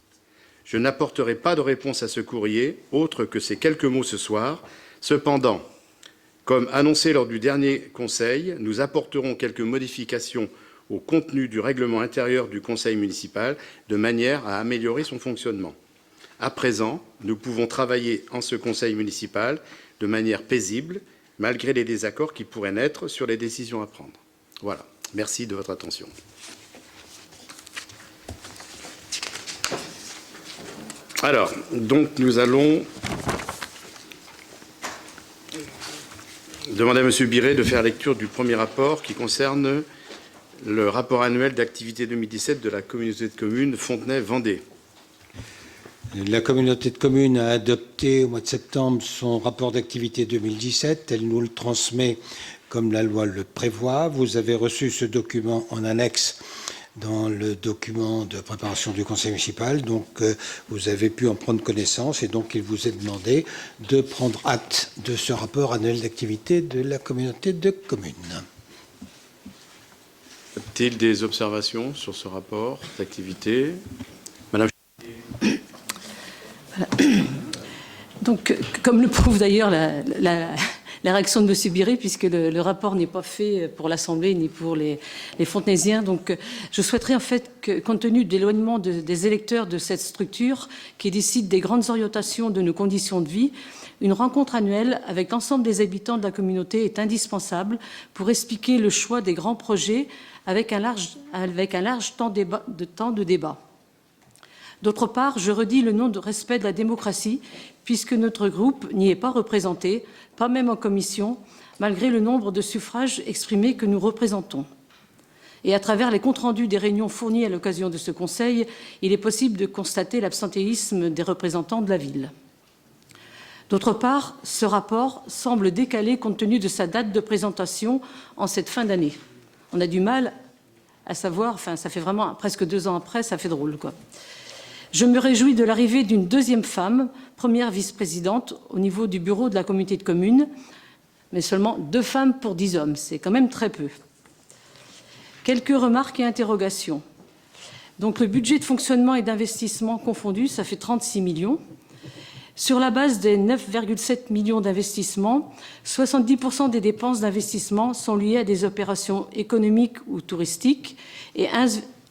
je n'apporterai pas de réponse à ce courrier, autre que ces quelques mots ce soir. Cependant, comme annoncé lors du dernier Conseil, nous apporterons quelques modifications au contenu du règlement intérieur du Conseil municipal, de manière à améliorer son fonctionnement. À présent, nous pouvons travailler en ce Conseil municipal de manière paisible malgré les désaccords qui pourraient naître sur les décisions à prendre. Voilà. Merci de votre attention. Alors, donc nous allons demander à M. Biret de faire lecture du premier rapport qui concerne le rapport annuel d'activité 2017 de la communauté de communes Fontenay-Vendée. La communauté de communes a adopté au mois de septembre son rapport d'activité 2017. Elle nous le transmet comme la loi le prévoit. Vous avez reçu ce document en annexe dans le document de préparation du conseil municipal. Donc, vous avez pu en prendre connaissance et donc il vous est demandé de prendre acte de ce rapport annuel d'activité de la communauté de communes. Y a-t-il des observations sur ce rapport d'activité? Madame. Voilà. Donc, comme le prouve d'ailleurs la réaction de M. Biret, puisque le rapport n'est pas fait pour l'Assemblée ni pour les Fontenaisiens. Donc, je souhaiterais en fait que, compte tenu de l'éloignement des électeurs de cette structure qui décide des grandes orientations de nos conditions de vie, une rencontre annuelle avec l'ensemble des habitants de la communauté est indispensable pour expliquer le choix des grands projets avec un large temps de débat. D'autre part, je redis le nom de respect de la démocratie, puisque notre groupe n'y est pas représenté, pas même en commission, malgré le nombre de suffrages exprimés que nous représentons. Et à travers les comptes rendus des réunions fournies à l'occasion de ce Conseil, il est possible de constater l'absentéisme des représentants de la ville. D'autre part, ce rapport semble décalé compte tenu de sa date de présentation en cette fin d'année. On a du mal à savoir, enfin ça fait vraiment presque 2 ans après, ça fait drôle, quoi. Je me réjouis de l'arrivée d'une deuxième femme, première vice-présidente au niveau du bureau de la communauté de communes, mais seulement 2 femmes pour 10 hommes, c'est quand même très peu. Quelques remarques et interrogations. Donc le budget de fonctionnement et d'investissement confondu, ça fait 36 millions. Sur la base des 9,7 millions d'investissements, 70% des dépenses d'investissement sont liées à des opérations économiques ou touristiques et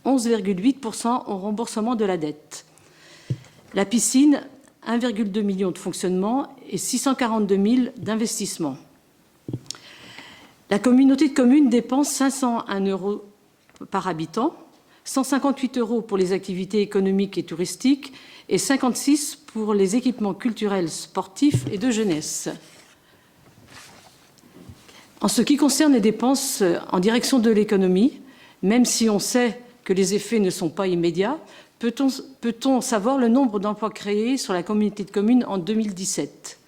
11,8% au remboursement de la dette. La piscine, 1,2 million de fonctionnement et 642 000 d'investissement. La communauté de communes dépense 501 € par habitant, 158 € pour les activités économiques et touristiques et 56 pour les équipements culturels, sportifs et de jeunesse. En ce qui concerne les dépenses en direction de l'économie, même si on sait que les effets ne sont pas immédiats, peut-on savoir le nombre d'emplois créés sur la communauté de communes en 2017?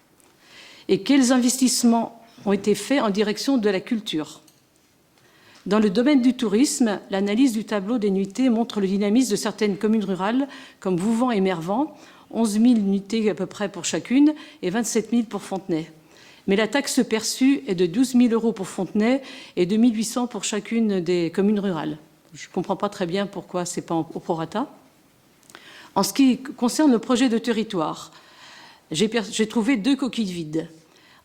Et quels investissements ont été faits en direction de la culture? Dans le domaine du tourisme, l'analyse du tableau des nuitées montre le dynamisme de certaines communes rurales, comme Vouvant et Mervent, 11 000 nuitées à peu près pour chacune et 27 000 pour Fontenay. Mais la taxe perçue est de 12 000 € pour Fontenay et 2 800 pour chacune des communes rurales. Je ne comprends pas très bien pourquoi ce n'est pas au prorata. En ce qui concerne le projet de territoire, j'ai trouvé 2 coquilles vides.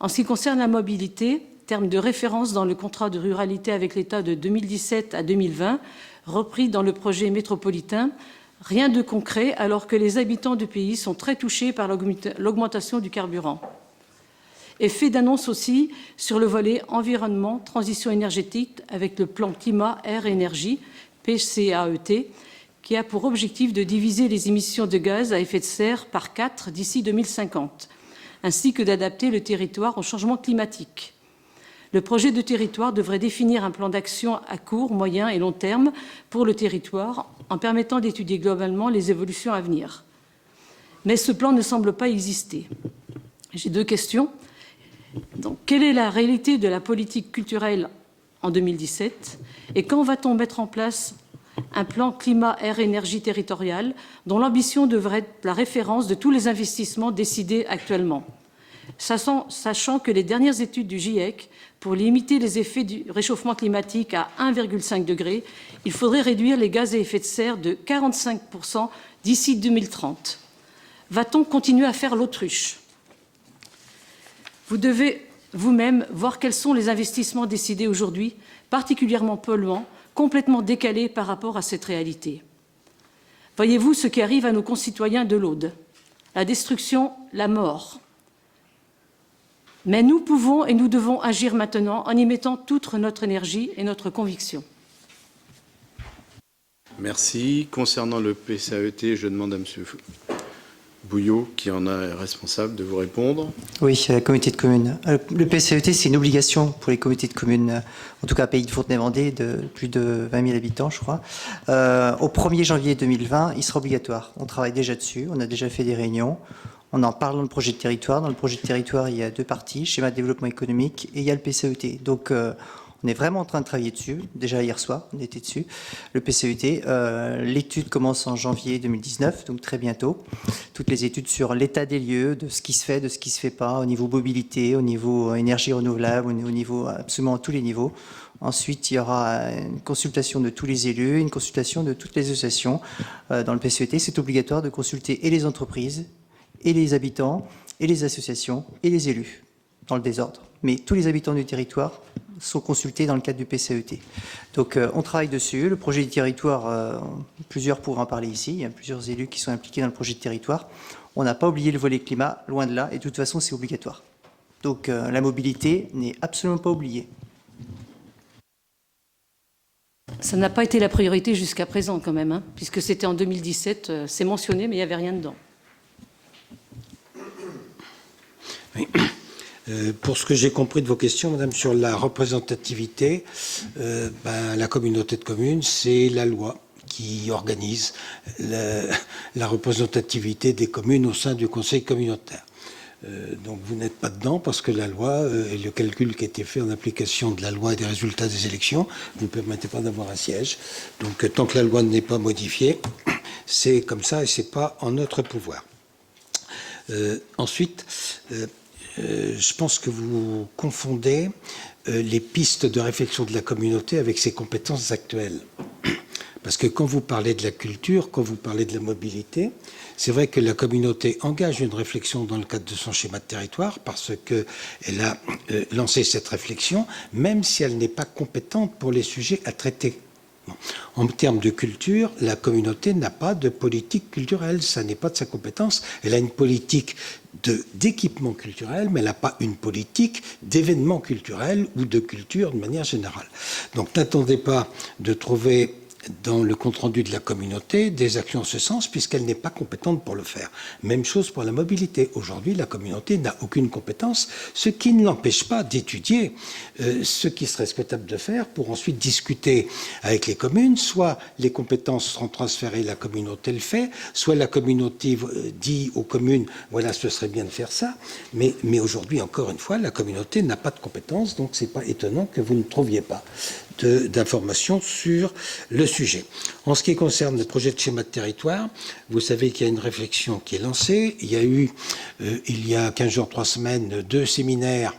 En ce qui concerne la mobilité, terme de référence dans le contrat de ruralité avec l'État de 2017 à 2020, repris dans le projet métropolitain, rien de concret alors que les habitants du pays sont très touchés par l'augmentation du carburant. Effet d'annonce aussi sur le volet environnement, transition énergétique avec le plan climat, air et énergie, PCAET, qui a pour objectif de diviser les émissions de gaz à effet de serre par 4 d'ici 2050, ainsi que d'adapter le territoire au changement climatique. Le projet de territoire devrait définir un plan d'action à court, moyen et long terme pour le territoire en permettant d'étudier globalement les évolutions à venir. Mais ce plan ne semble pas exister. J'ai 2 questions. Donc, quelle est la réalité de la politique culturelle en 2017 et quand va-t-on mettre en place un plan climat, air, énergie territorial dont l'ambition devrait être la référence de tous les investissements décidés actuellement, sachant que les dernières études du GIEC, pour limiter les effets du réchauffement climatique à 1,5 degré, il faudrait réduire les gaz à effet de serre de 45% d'ici 2030. Va-t-on continuer à faire l'autruche? Vous devez vous-même voir quels sont les investissements décidés aujourd'hui, particulièrement polluants, complètement décalés par rapport à cette réalité. Voyez-vous ce qui arrive à nos concitoyens de l'Aude? La destruction, la mort. Mais nous pouvons et nous devons agir maintenant en y mettant toute notre énergie et notre conviction. Merci. Concernant le PCAET, je demande à M. Bouillot, qui en est responsable, de vous répondre. Oui, comité de communes. Le PCAET, c'est une obligation pour les comités de communes, en tout cas Pays de Fontenay-Vendée, de plus de 20 000 habitants, je crois. Au 1er janvier 2020, il sera obligatoire. On travaille déjà dessus, on a déjà fait des réunions. On en parle dans le projet de territoire. Dans le projet de territoire, il y a 2 parties, schéma de développement économique, et il y a le PCAET. Donc, on est vraiment en train de travailler dessus. Déjà hier soir, on était dessus. Le PCAET, l'étude commence en janvier 2019, donc très bientôt. Toutes les études sur l'état des lieux, de ce qui se fait, de ce qui se fait pas, au niveau mobilité, au niveau énergie renouvelable, au niveau absolument à tous les niveaux. Ensuite, il y aura une consultation de tous les élus, une consultation de toutes les associations. Dans le PCAET, c'est obligatoire de consulter et les entreprises, et les habitants, et les associations, et les élus, dans le désordre. Mais tous les habitants du territoire sont consultés dans le cadre du PCAET. Donc on travaille dessus. Le projet de territoire, plusieurs pourront en parler ici. Il y a plusieurs élus qui sont impliqués dans le projet de territoire. On n'a pas oublié le volet climat, loin de là, et de toute façon c'est obligatoire. Donc la mobilité n'est absolument pas oubliée. Ça n'a pas été la priorité jusqu'à présent quand même, hein, puisque c'était en 2017, c'est mentionné, mais il n'y avait rien dedans. Oui. Pour ce que j'ai compris de vos questions, Madame, sur la représentativité, la communauté de communes, c'est la loi qui organise la représentativité des communes au sein du conseil communautaire. Donc vous n'êtes pas dedans parce que la loi et le calcul qui a été fait en application de la loi et des résultats des élections ne vous permettez pas d'avoir un siège. Donc tant que la loi n'est pas modifiée, c'est comme ça et c'est pas en notre pouvoir. Ensuite, je pense que vous confondez les pistes de réflexion de la communauté avec ses compétences actuelles. Parce que quand vous parlez de la culture, quand vous parlez de la mobilité, c'est vrai que la communauté engage une réflexion dans le cadre de son schéma de territoire parce qu'elle a lancé cette réflexion, même si elle n'est pas compétente pour les sujets à traiter. En termes de culture, la communauté n'a pas de politique culturelle, ça n'est pas de sa compétence. Elle a une politique d'équipement culturel, mais elle n'a pas une politique d'événement culturel ou de culture de manière générale. Donc n'attendez pas de trouver dans le compte-rendu de la communauté des actions en ce sens, puisqu'elle n'est pas compétente pour le faire. Même chose pour la mobilité. Aujourd'hui, la communauté n'a aucune compétence, ce qui ne l'empêche pas d'étudier ce qui serait souhaitable de faire pour ensuite discuter avec les communes. Soit les compétences seront transférées, la communauté le fait, soit la communauté dit aux communes, voilà, ce serait bien de faire ça. Mais aujourd'hui, encore une fois, la communauté n'a pas de compétences, donc c'est pas étonnant que vous ne trouviez pas d'informations sur le sujet. En ce qui concerne le projet de schéma de territoire, vous savez qu'il y a une réflexion qui est lancée. Il y a eu, il y a 15 jours, 3 semaines, 2 séminaires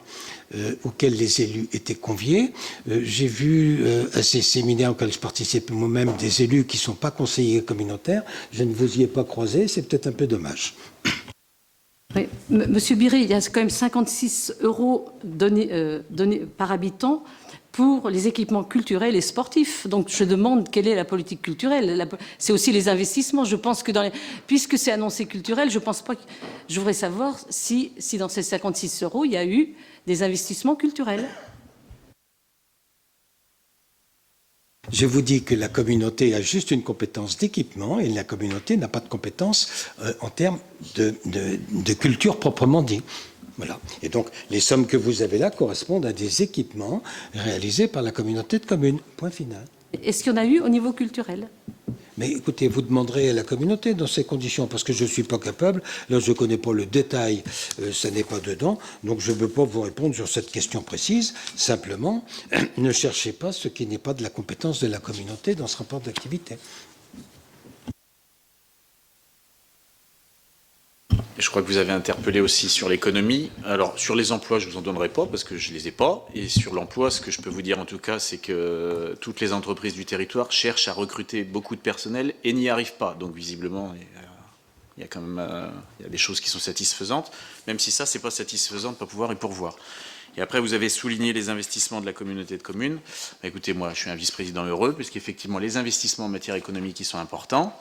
auxquels les élus étaient conviés. J'ai vu à ces séminaires auxquels je participe moi-même des élus qui ne sont pas conseillers communautaires. Je ne vous y ai pas croisé, c'est peut-être un peu dommage. Oui. Monsieur Biret, il y a quand même 56 € donnés par habitant pour les équipements culturels et sportifs. Donc je demande quelle est la politique culturelle. C'est aussi les investissements. Je pense que puisque c'est annoncé culturel, je pense pas que je voudrais savoir si dans ces 56 € il y a eu des investissements culturels. Je vous dis que la communauté a juste une compétence d'équipement et la communauté n'a pas de compétence en termes de culture proprement dit. Voilà. Et donc, les sommes que vous avez là correspondent à des équipements réalisés par la communauté de communes. Point final. Est-ce qu'il y en a eu au niveau culturel ? Mais écoutez, vous demanderez à la communauté dans ces conditions, parce que je ne suis pas capable, là je ne connais pas le détail, ça n'est pas dedans, donc je ne peux pas vous répondre sur cette question précise. Simplement, ne cherchez pas ce qui n'est pas de la compétence de la communauté dans ce rapport d'activité. Je crois que vous avez interpellé aussi sur l'économie. Alors, sur les emplois, je ne vous en donnerai pas parce que je ne les ai pas. Et sur l'emploi, ce que je peux vous dire en tout cas, c'est que toutes les entreprises du territoire cherchent à recruter beaucoup de personnel et n'y arrivent pas. Donc, visiblement, il y a quand même il y a des choses qui sont satisfaisantes, même si ça, ce n'est pas satisfaisant de ne pas pouvoir y pourvoir. Et après, vous avez souligné les investissements de la communauté de communes. Écoutez, moi, je suis un vice-président heureux, puisqu'effectivement, les investissements en matière économique, ils sont importants.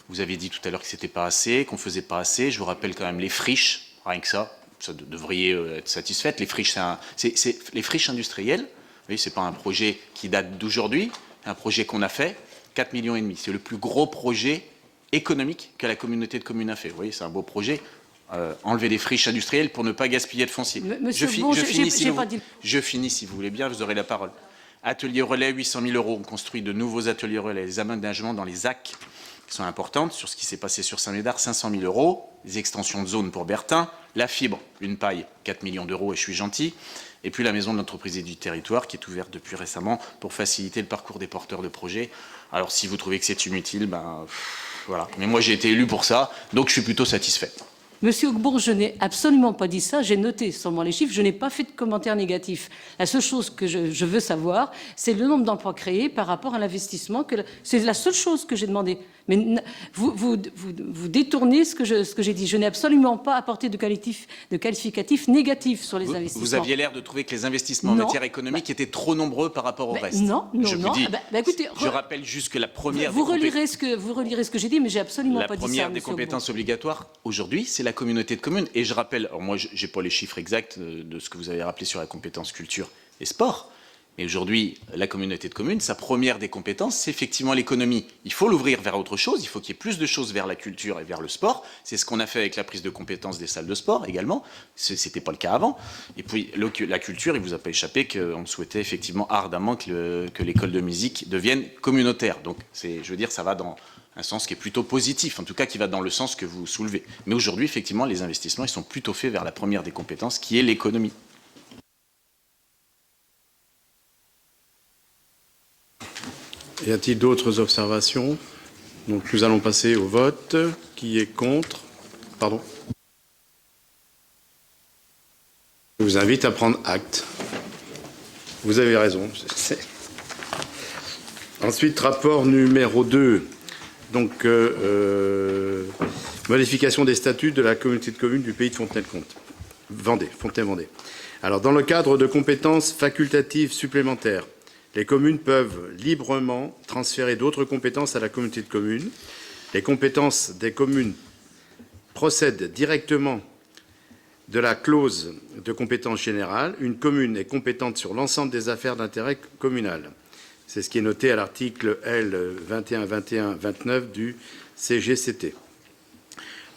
Vous avez dit tout à l'heure que c'était pas assez, qu'on faisait pas assez. Je vous rappelle quand même les friches, rien que ça. ça devriez être satisfaite. Les friches, les friches industrielles, vous voyez, c'est pas un projet qui date d'aujourd'hui, c'est un projet qu'on a fait, 4,5 millions. C'est le plus gros projet économique que la communauté de communes a fait. Vous voyez, c'est un beau projet. Enlever des friches industrielles pour ne pas gaspiller de foncier. Monsieur Bon, Je finis si vous voulez bien, vous aurez la parole. Atelier relais, 800 000 €. On construit de nouveaux ateliers relais. Les aménagements dans les ZAC qui sont importantes. Sur ce qui s'est passé sur Saint-Médard, 500 000 €. Les extensions de zone pour Bertin. La fibre, une paille, 4 millions d'euros, et je suis gentil. Et puis la maison de l'entreprise et du territoire qui est ouverte depuis récemment pour faciliter le parcours des porteurs de projets. Alors si vous trouvez que c'est inutile, voilà. Mais moi j'ai été élu pour ça, donc je suis plutôt satisfait. Monsieur Hochbourg, je n'ai absolument pas dit ça, j'ai noté seulement les chiffres, je n'ai pas fait de commentaire négatif. La seule chose que je veux savoir, c'est le nombre d'emplois créés par rapport à l'investissement. C'est la seule chose que j'ai demandé. Mais vous détournez ce que j'ai dit. Je n'ai absolument pas apporté de qualificatif négatif sur les investissements. Vous aviez l'air de trouver que les investissements en matière économique étaient trop nombreux par rapport au reste. Non. Écoutez, je rappelle juste que la première... Vous relirez ce que j'ai dit, mais j'ai absolument pas dit ça. La première des compétences obligatoires, aujourd'hui, c'est la communauté de communes. Et je rappelle, alors moi, je n'ai pas les chiffres exacts de ce que vous avez rappelé sur la compétence culture et sport, mais aujourd'hui, la communauté de communes, sa première des compétences, c'est effectivement l'économie. Il faut l'ouvrir vers autre chose, il faut qu'il y ait plus de choses vers la culture et vers le sport. C'est ce qu'on a fait avec la prise de compétences des salles de sport également. Ce n'était pas le cas avant. Et puis, la culture, il ne vous a pas échappé qu'on souhaitait effectivement ardemment que l'école de musique devienne communautaire. Donc, je veux dire, ça va dans un sens qui est plutôt positif, en tout cas qui va dans le sens que vous soulevez. Mais aujourd'hui, effectivement, les investissements, ils sont plutôt faits vers la première des compétences, qui est l'économie. Y a-t-il d'autres observations? Donc nous allons passer au vote. Qui est contre? Pardon. Je vous invite à prendre acte. Vous avez raison. Ensuite, rapport numéro 2. Donc, modification des statuts de la communauté de communes du pays de Fontenay-Vendée. Alors, dans le cadre de compétences facultatives supplémentaires, les communes peuvent librement transférer d'autres compétences à la communauté de communes. Les compétences des communes procèdent directement de la clause de compétence générale. Une commune est compétente sur l'ensemble des affaires d'intérêt communal. C'est ce qui est noté à l'article L. 2121-29 du CGCT.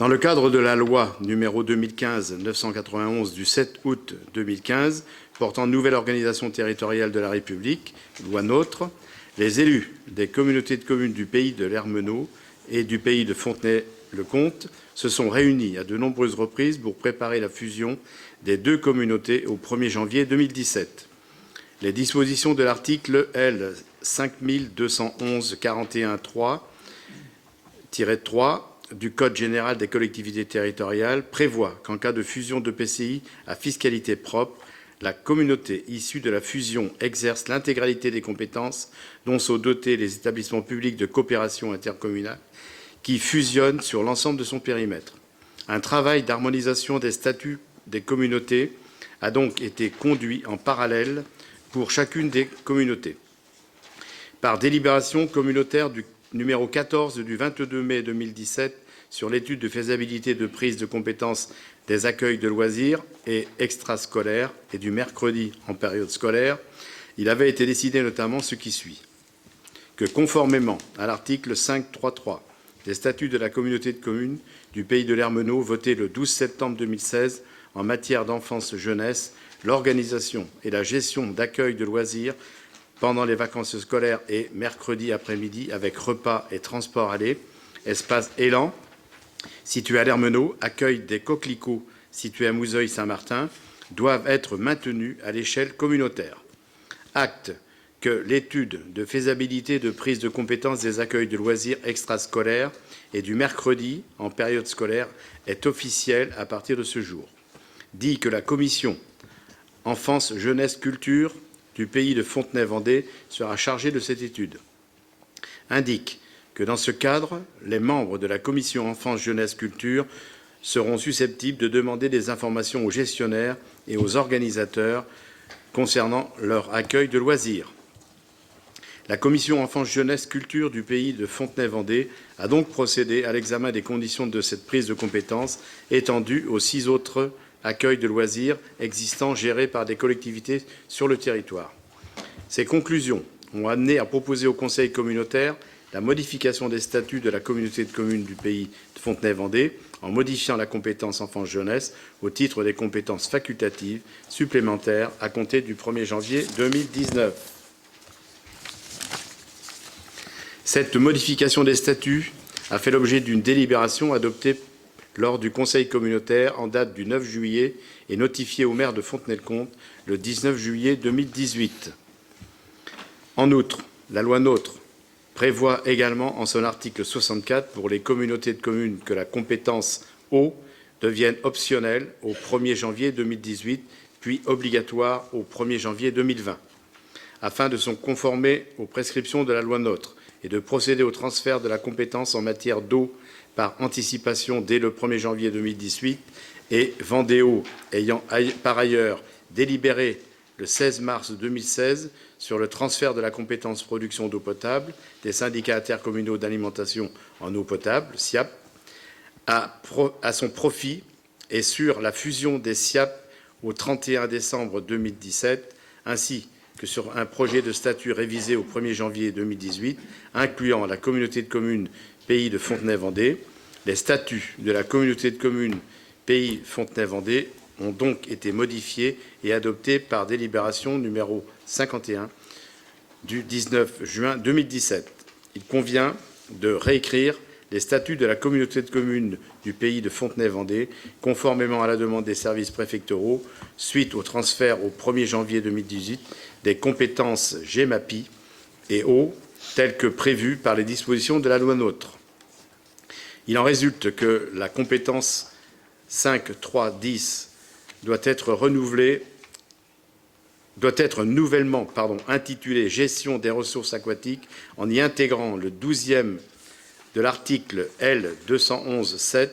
Dans le cadre de la loi numéro 2015-991 du 7 août 2015 portant nouvelle organisation territoriale de la République, loi NOTRe, les élus des communautés de communes du pays de l'Ermenau et du pays de Fontenay-le-Comte se sont réunis à de nombreuses reprises pour préparer la fusion des deux communautés au 1er janvier 2017. Les dispositions de l'article L. 5211-41-3 du Code général des collectivités territoriales prévoient qu'en cas de fusion de PCI à fiscalité propre, la communauté issue de la fusion exerce l'intégralité des compétences dont sont dotés les établissements publics de coopération intercommunale qui fusionnent sur l'ensemble de son périmètre. Un travail d'harmonisation des statuts des communautés a donc été conduit en parallèle pour chacune des communautés. Par délibération communautaire du numéro 14 du 22 mai 2017 sur l'étude de faisabilité de prise de compétences des accueils de loisirs et extrascolaires et du mercredi en période scolaire, il avait été décidé notamment ce qui suit. Que conformément à l'article 5.3.3 des statuts de la communauté de communes du pays de l'Ermenau voté le 12 septembre 2016 en matière d'enfance-jeunesse, l'organisation et la gestion d'accueils de loisirs pendant les vacances scolaires et mercredi après-midi avec repas et transport aller, espace Élan, situé à l'Ermenau, accueil des coquelicots situés à Mouzeuil-Saint-Martin, doivent être maintenus à l'échelle communautaire. Acte que l'étude de faisabilité de prise de compétences des accueils de loisirs extrascolaires et du mercredi en période scolaire est officielle à partir de ce jour. Dit que la commission Enfance, Jeunesse, Culture du pays de Fontenay-Vendée sera chargée de cette étude. Indique que dans ce cadre, les membres de la commission Enfance, Jeunesse, Culture seront susceptibles de demander des informations aux gestionnaires et aux organisateurs concernant leur accueil de loisirs. La commission Enfance, Jeunesse, Culture du pays de Fontenay-Vendée a donc procédé à l'examen des conditions de cette prise de compétence étendue aux 6 autres accueil de loisirs existants gérés par des collectivités sur le territoire. Ces conclusions ont amené à proposer au Conseil communautaire la modification des statuts de la communauté de communes du pays de Fontenay-Vendée en modifiant la compétence enfance-jeunesse au titre des compétences facultatives supplémentaires à compter du 1er janvier 2019. Cette modification des statuts a fait l'objet d'une délibération adoptée lors du Conseil communautaire en date du 9 juillet et notifiée au maire de Fontenay-le-Comte le 19 juillet 2018. En outre, la loi NOTRe prévoit également en son article 64 pour les communautés de communes que la compétence eau devienne optionnelle au 1er janvier 2018, puis obligatoire au 1er janvier 2020, afin de se conformer aux prescriptions de la loi NOTRe et de procéder au transfert de la compétence en matière d'eau par anticipation dès le 1er janvier 2018 et Vendéo ayant par ailleurs délibéré le 16 mars 2016 sur le transfert de la compétence production d'eau potable des syndicats intercommunaux d'alimentation en eau potable, SIAP, à son profit et sur la fusion des SIAP au 31 décembre 2017, ainsi que sur un projet de statut révisé au 1er janvier 2018, incluant la communauté de communes Pays de Fontenay-Vendée. Les statuts de la communauté de communes Pays Fontenay-Vendée ont donc été modifiés et adoptés par délibération numéro 51 du 19 juin 2017. Il convient de réécrire les statuts de la communauté de communes du Pays de Fontenay-Vendée, conformément à la demande des services préfectoraux, suite au transfert au 1er janvier 2018 des compétences GEMAPI et eau, telles que prévues par les dispositions de la loi NOTRe. Il en résulte que la compétence 5.3.10 doit être nouvellement intitulée « Gestion des ressources aquatiques » en y intégrant le 12e de l'article L. 211-7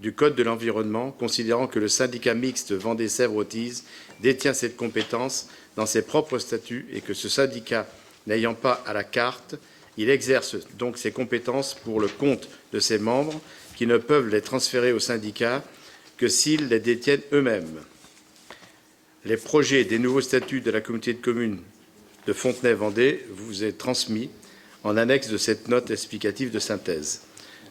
du Code de l'environnement, considérant que le syndicat mixte Vendée-Sèvres-Authise détient cette compétence dans ses propres statuts et que ce syndicat n'ayant pas à la carte, il exerce donc ses compétences pour le compte de ses membres qui ne peuvent les transférer au syndicat que s'ils les détiennent eux-mêmes. Les projets des nouveaux statuts de la communauté de communes de Fontenay-Vendée vous est transmis en annexe de cette note explicative de synthèse.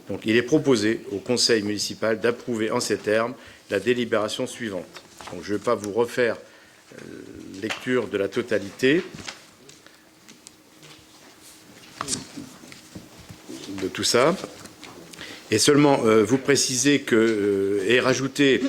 Donc, il est proposé au Conseil municipal d'approuver en ces termes la délibération suivante. Donc, je ne vais pas vous refaire lecture de la totalité de tout ça, et seulement vous préciser que est rajouté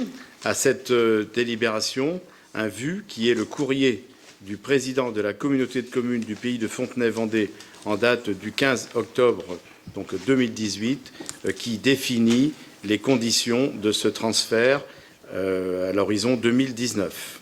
à cette délibération un vu qui est le courrier du président de la communauté de communes du Pays de Fontenay-Vendée en date du 15 octobre donc 2018, qui définit les conditions de ce transfert à l'horizon 2019.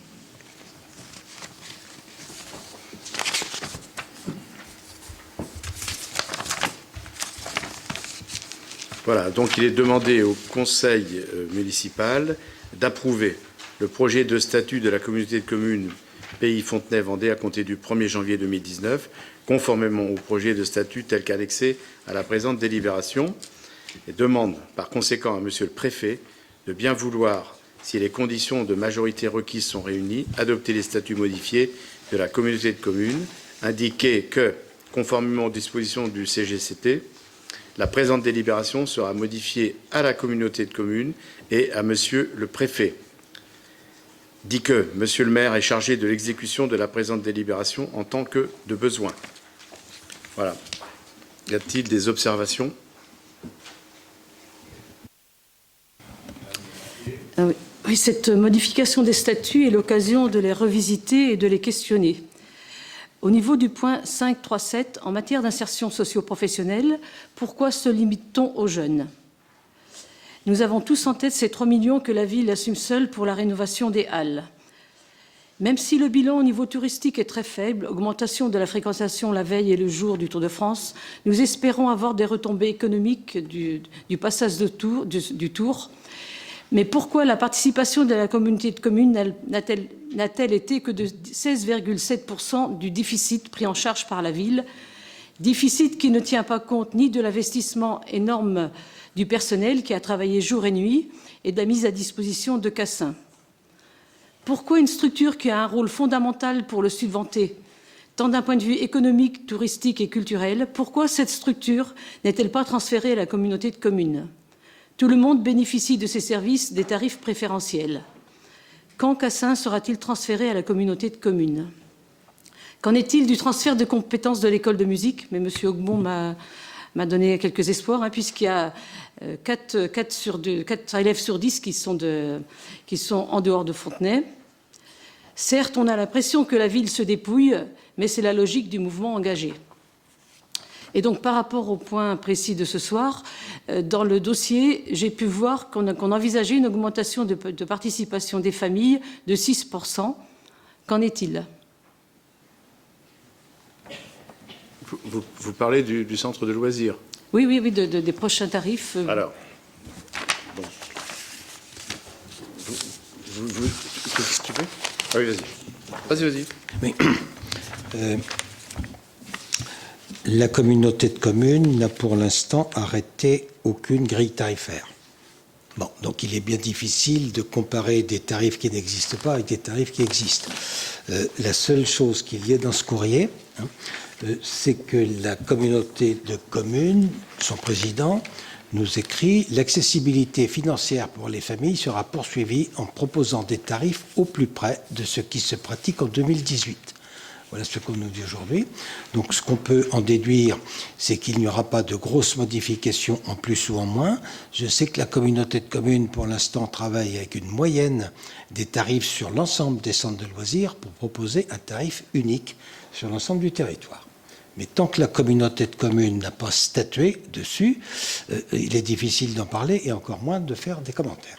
Voilà, donc il est demandé au Conseil municipal d'approuver le projet de statut de la communauté de communes Pays Fontenay-Vendée à compter du 1er janvier 2019, conformément au projet de statut tel qu'annexé à la présente délibération, et demande par conséquent à Monsieur le Préfet de bien vouloir, si les conditions de majorité requises sont réunies, adopter les statuts modifiés de la communauté de communes, indiquer que, conformément aux dispositions du CGCT, la présente délibération sera modifiée à la communauté de communes et à Monsieur le Préfet. Dit que Monsieur le maire est chargé de l'exécution de la présente délibération en tant que de besoin. Voilà. Y a-t-il des observations ? Oui, cette modification des statuts est l'occasion de les revisiter et de les questionner. Au niveau du point 5.3.7, en matière d'insertion socio-professionnelle, pourquoi se limite-t-on aux jeunes ? Nous avons tous en tête ces 3 millions que la ville assume seule pour la rénovation des halles. Même si le bilan au niveau touristique est très faible, augmentation de la fréquentation la veille et le jour du Tour de France, nous espérons avoir des retombées économiques du passage du Tour. Mais pourquoi la participation de la communauté de communes n'a-t-elle été que de 16,7% du déficit pris en charge par la ville ? Déficit qui ne tient pas compte ni de l'investissement énorme du personnel qui a travaillé jour et nuit et de la mise à disposition de cassins. Pourquoi une structure qui a un rôle fondamental pour le Sud-Venté, tant d'un point de vue économique, touristique et culturel, pourquoi cette structure n'est-elle pas transférée à la communauté de communes? Tout le monde bénéficie de ces services des tarifs préférentiels. Quand Cassin sera-t-il transféré à la communauté de communes? Qu'en est-il du transfert de compétences de l'école de musique? Mais M. Augmont m'a donné quelques espoirs, puisqu'il y a 4 élèves sur 10 qui sont en dehors de Fontenay. Certes, on a l'impression que la ville se dépouille, mais c'est la logique du mouvement engagé. Et donc, par rapport au point précis de ce soir, dans le dossier, j'ai pu voir qu'on envisageait une augmentation de participation des familles de 6%. Qu'en est-il? Vous parlez du centre de loisirs? Oui, des prochains tarifs. Alors, bon. Qu'est-ce que tu fais? Ah oui, vas-y. Oui. La communauté de communes n'a pour l'instant arrêté aucune grille tarifaire. Bon, donc il est bien difficile de comparer des tarifs qui n'existent pas avec des tarifs qui existent. La seule chose qu'il y ait dans ce courrier, c'est que la communauté de communes, son président, nous écrit « L'accessibilité financière pour les familles sera poursuivie en proposant des tarifs au plus près de ce qui se pratique en 2018 ». Voilà ce qu'on nous dit aujourd'hui. Donc ce qu'on peut en déduire, c'est qu'il n'y aura pas de grosses modifications en plus ou en moins. Je sais que la communauté de communes, pour l'instant, travaille avec une moyenne des tarifs sur l'ensemble des centres de loisirs pour proposer un tarif unique sur l'ensemble du territoire. Mais tant que la communauté de communes n'a pas statué dessus, il est difficile d'en parler et encore moins de faire des commentaires.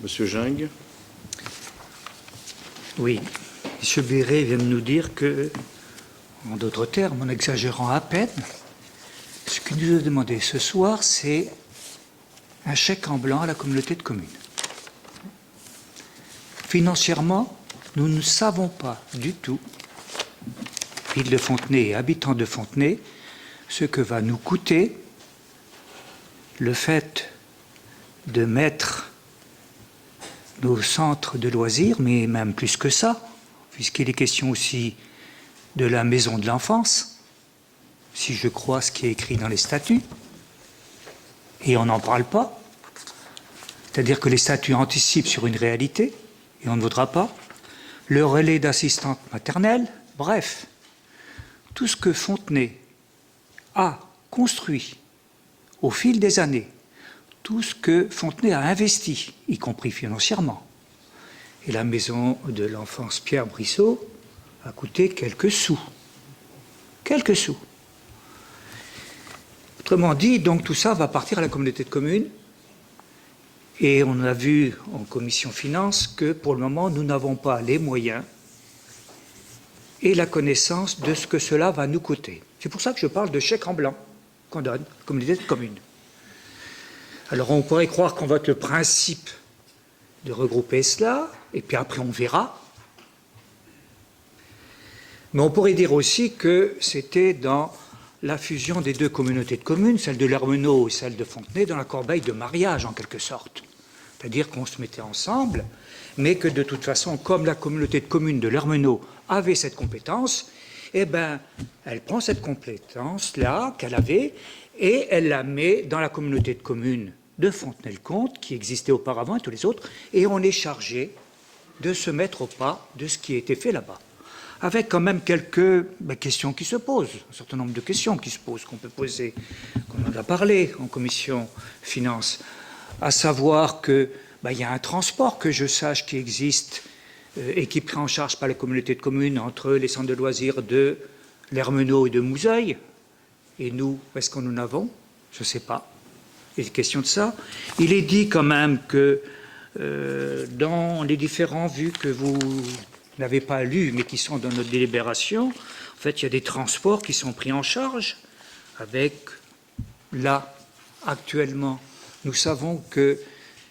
Monsieur Gingres. Oui, M. Béret vient de nous dire que, en d'autres termes, en exagérant à peine, ce qu'il nous a demandé ce soir, c'est un chèque en blanc à la communauté de communes. Financièrement, nous ne savons pas du tout, ville de Fontenay et habitants de Fontenay, ce que va nous coûter le fait de mettre nos centres de loisirs, mais même plus que ça, puisqu'il est question aussi de la maison de l'enfance, si je crois ce qui est écrit dans les statuts, et on n'en parle pas. C'est-à-dire que les statuts anticipent sur une réalité, et on ne voudra pas. Le relais d'assistante maternelle, bref, tout ce que Fontenay a construit au fil des années, tout ce que Fontenay a investi, y compris financièrement. Et la maison de l'enfance Pierre Brissot a coûté quelques sous. Quelques sous. Autrement dit, donc tout ça va partir à la communauté de communes. Et on a vu en commission finances que pour le moment, nous n'avons pas les moyens et la connaissance de ce que cela va nous coûter. C'est pour ça que je parle de chèque en blanc qu'on donne à la communauté de communes. Alors on pourrait croire qu'on vote le principe de regrouper cela, et puis après on verra. Mais on pourrait dire aussi que c'était dans la fusion des deux communautés de communes, celle de l'Ermenau et celle de Fontenay, dans la corbeille de mariage en quelque sorte. C'est-à-dire qu'on se mettait ensemble, mais que de toute façon, comme la communauté de communes de l'Ermenau avait cette compétence, eh bien, elle prend cette compétence-là qu'elle avait et elle la met dans la communauté de communes de Fontenay-le-Comte, qui existait auparavant et tous les autres, et on est chargé de se mettre au pas de ce qui a été fait là-bas. Avec quand même quelques questions qui se posent, un certain nombre de questions qui se posent, qu'on peut poser, qu'on en a parlé en commission finances, à savoir que il y a un transport que je sache qui existe et qui est pris en charge par la communauté de communes entre les centres de loisirs de l'Ermenau et de Mouzeuil, et nous, est-ce qu'on en avons? Je ne sais pas. Il est question de ça. Il est dit quand même que dans les différents vues que vous n'avez pas lus, mais qui sont dans notre délibération, en fait, il y a des transports qui sont pris en charge avec, là, actuellement, nous savons que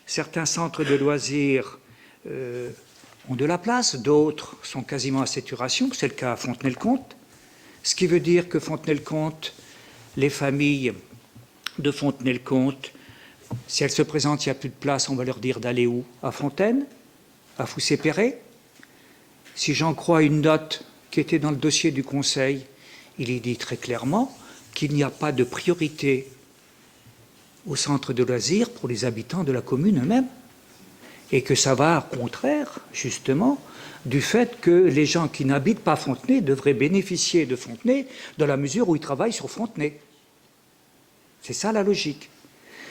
certains centres de loisirs ont de la place, d'autres sont quasiment à saturation, c'est le cas à Fontenay-le-Comte, ce qui veut dire que Fontenay-le-Comte les familles de Fontenay-le-Comte, si elles se présentent, il n'y a plus de place, on va leur dire d'aller où? À Fontaine? À Foussé-Perret? Si j'en crois une note qui était dans le dossier du Conseil, il est dit très clairement qu'il n'y a pas de priorité au centre de loisirs pour les habitants de la commune eux-mêmes, et que ça va au contraire, justement, du fait que les gens qui n'habitent pas Fontenay devraient bénéficier de Fontenay dans la mesure où ils travaillent sur Fontenay. C'est ça la logique.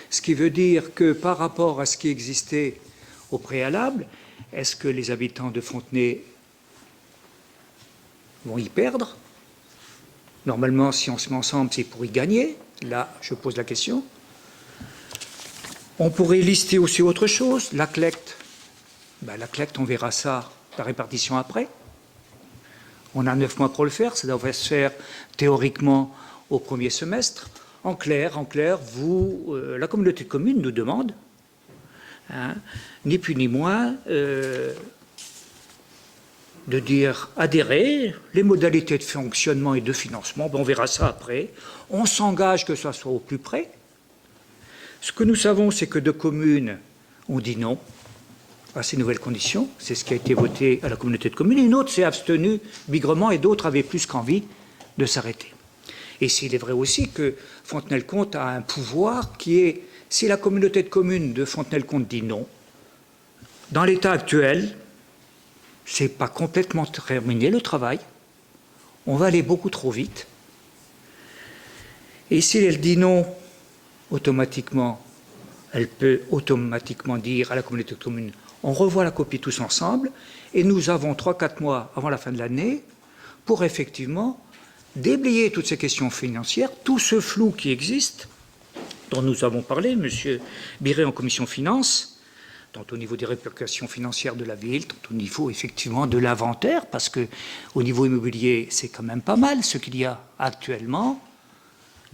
Ce qui veut dire que par rapport à ce qui existait au préalable, est-ce que les habitants de Fontenay vont y perdre? Normalement, si on se met ensemble, c'est pour y gagner. Là, je pose la question. On pourrait lister aussi autre chose, la collecte. La collecte, on verra ça, la répartition après. On a 9 mois pour le faire, ça devrait se faire théoriquement au premier semestre. En clair, vous, la communauté de communes nous demande, ni plus ni moins, de dire adhérer, les modalités de fonctionnement et de financement, on verra ça après. On s'engage que ça soit au plus près. Ce que nous savons, c'est que 2 communes ont dit non à ces nouvelles conditions. C'est ce qui a été voté à la communauté de communes. Une autre s'est abstenue bigrement et d'autres avaient plus qu'envie de s'arrêter. Et s'il est vrai aussi que Fontenay-le-Comte a un pouvoir qui est, si la communauté de communes de Fontenay-le-Comte dit non, dans l'état actuel, c'est pas complètement terminé le travail. On va aller beaucoup trop vite. Et si elle dit non, automatiquement, elle peut automatiquement dire à la communauté de communes, on revoit la copie tous ensemble, et nous avons 3-4 mois avant la fin de l'année pour effectivement déblayer toutes ces questions financières, tout ce flou qui existe, dont nous avons parlé, M. Biret en commission finances, tant au niveau des répercussions financières de la ville, tant au niveau effectivement de l'inventaire, parce qu'au niveau immobilier, c'est quand même pas mal ce qu'il y a actuellement.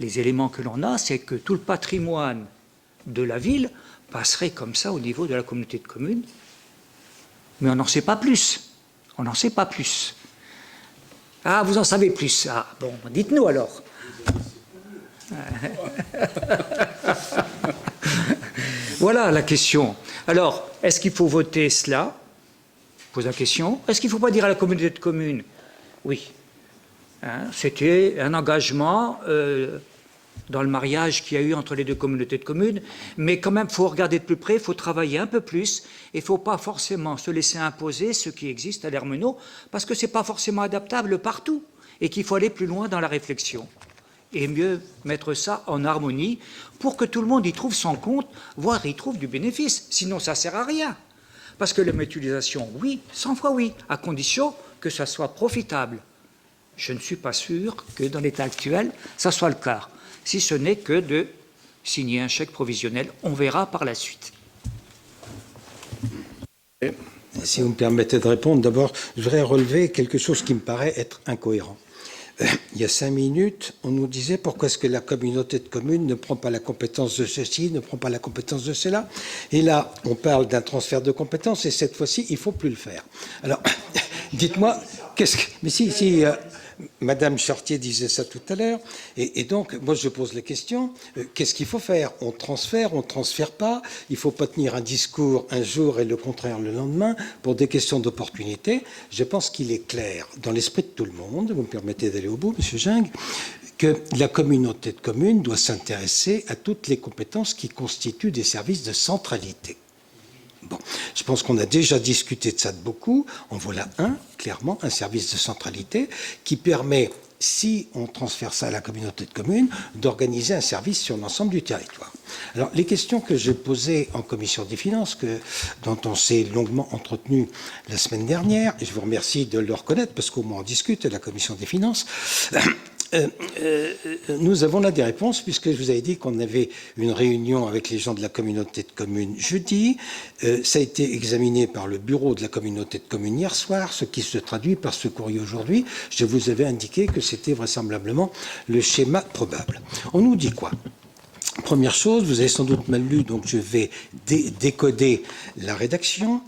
Les éléments que l'on a, c'est que tout le patrimoine de la ville passerait comme ça au niveau de la communauté de communes. Mais on n'en sait pas plus. On n'en sait pas plus. Ah, vous en savez plus. Ah, bon, dites-nous alors. Voilà la question. Alors, est-ce qu'il faut voter cela? Je pose la question. Est-ce qu'il ne faut pas dire à la communauté de communes? Oui. C'était un engagement dans le mariage qu'il y a eu entre les 2 communautés de communes, mais quand même, il faut regarder de plus près, il faut travailler un peu plus, et il ne faut pas forcément se laisser imposer ce qui existe à l'Hermenot, parce que ce n'est pas forcément adaptable partout, et qu'il faut aller plus loin dans la réflexion, et mieux mettre ça en harmonie, pour que tout le monde y trouve son compte, voire y trouve du bénéfice, sinon ça ne sert à rien. Parce que la mutualisation, oui, 100 fois oui, à condition que ça soit profitable. Je ne suis pas sûr que dans l'état actuel, ça soit le cas. Si ce n'est que de signer un chèque provisionnel, on verra par la suite. Si vous me permettez de répondre, d'abord, je voudrais relever quelque chose qui me paraît être incohérent. Il y a 5 minutes, on nous disait pourquoi est-ce que la communauté de communes ne prend pas la compétence de ceci, ne prend pas la compétence de cela. Et là, on parle d'un transfert de compétences et cette fois-ci, il ne faut plus le faire. Alors, dites-moi, qu'est-ce que... Mais si Madame Chartier disait ça tout à l'heure, et donc, moi je pose la question, qu'est-ce qu'il faut faire? On transfère pas, il ne faut pas tenir un discours un jour et le contraire le lendemain pour des questions d'opportunité. Je pense qu'il est clair, dans l'esprit de tout le monde, vous me permettez d'aller au bout, Monsieur Gingres, que la communauté de communes doit s'intéresser à toutes les compétences qui constituent des services de centralité. Bon, je pense qu'on a déjà discuté de ça de beaucoup. En voilà clairement, un service de centralité qui permet, si on transfère ça à la communauté de communes, d'organiser un service sur l'ensemble du territoire. Alors, les questions que j'ai posées en commission des finances, dont on s'est longuement entretenu la semaine dernière, et je vous remercie de le reconnaître, parce qu'au moins on discute à la commission des finances, nous avons là des réponses, puisque je vous avais dit qu'on avait une réunion avec les gens de la communauté de communes jeudi. Ça a été examiné par le bureau de la communauté de communes hier soir, ce qui se traduit par ce courrier aujourd'hui. Je vous avais indiqué que c'était vraisemblablement le schéma probable. On nous dit quoi ? Première chose, vous avez sans doute mal lu, donc je vais décoder la rédaction.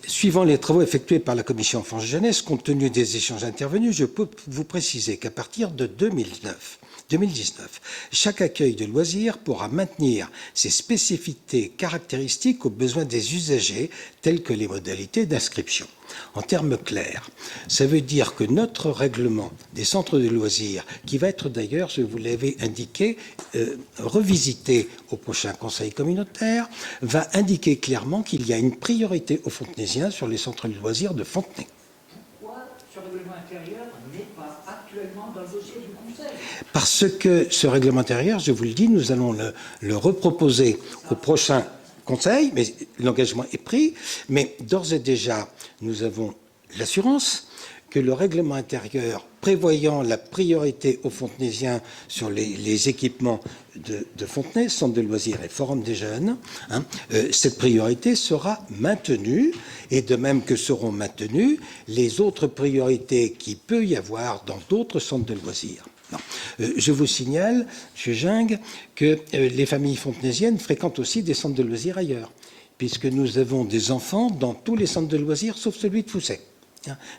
Suivant les travaux effectués par la commission enfance-jeunesse, compte tenu des échanges intervenus, je peux vous préciser qu'à partir de 2009, 2019. Chaque accueil de loisirs pourra maintenir ses spécificités caractéristiques aux besoins des usagers, telles que les modalités d'inscription. En termes clairs, ça veut dire que notre règlement des centres de loisirs, qui va être d'ailleurs, je vous l'avais indiqué, revisité au prochain conseil communautaire, va indiquer clairement qu'il y a une priorité aux Fontenaisiens sur les centres de loisirs de Fontenay. Pourquoi ce règlement intérieur n'est pas actuellement dans le dossier du Conseil? Parce que ce règlement intérieur, je vous le dis, nous allons le reproposer au prochain Conseil, mais l'engagement est pris. Mais d'ores et déjà, nous avons l'assurance que le règlement intérieur prévoyant la priorité aux Fontenaisiens sur les équipements de Fontenay, centre de loisirs et forum des jeunes, cette priorité sera maintenue, et de même que seront maintenues les autres priorités qu'il peut y avoir dans d'autres centres de loisirs. Je vous signale, M. Gingue, que les familles fontenaisiennes fréquentent aussi des centres de loisirs ailleurs, puisque nous avons des enfants dans tous les centres de loisirs, sauf celui de Fousset.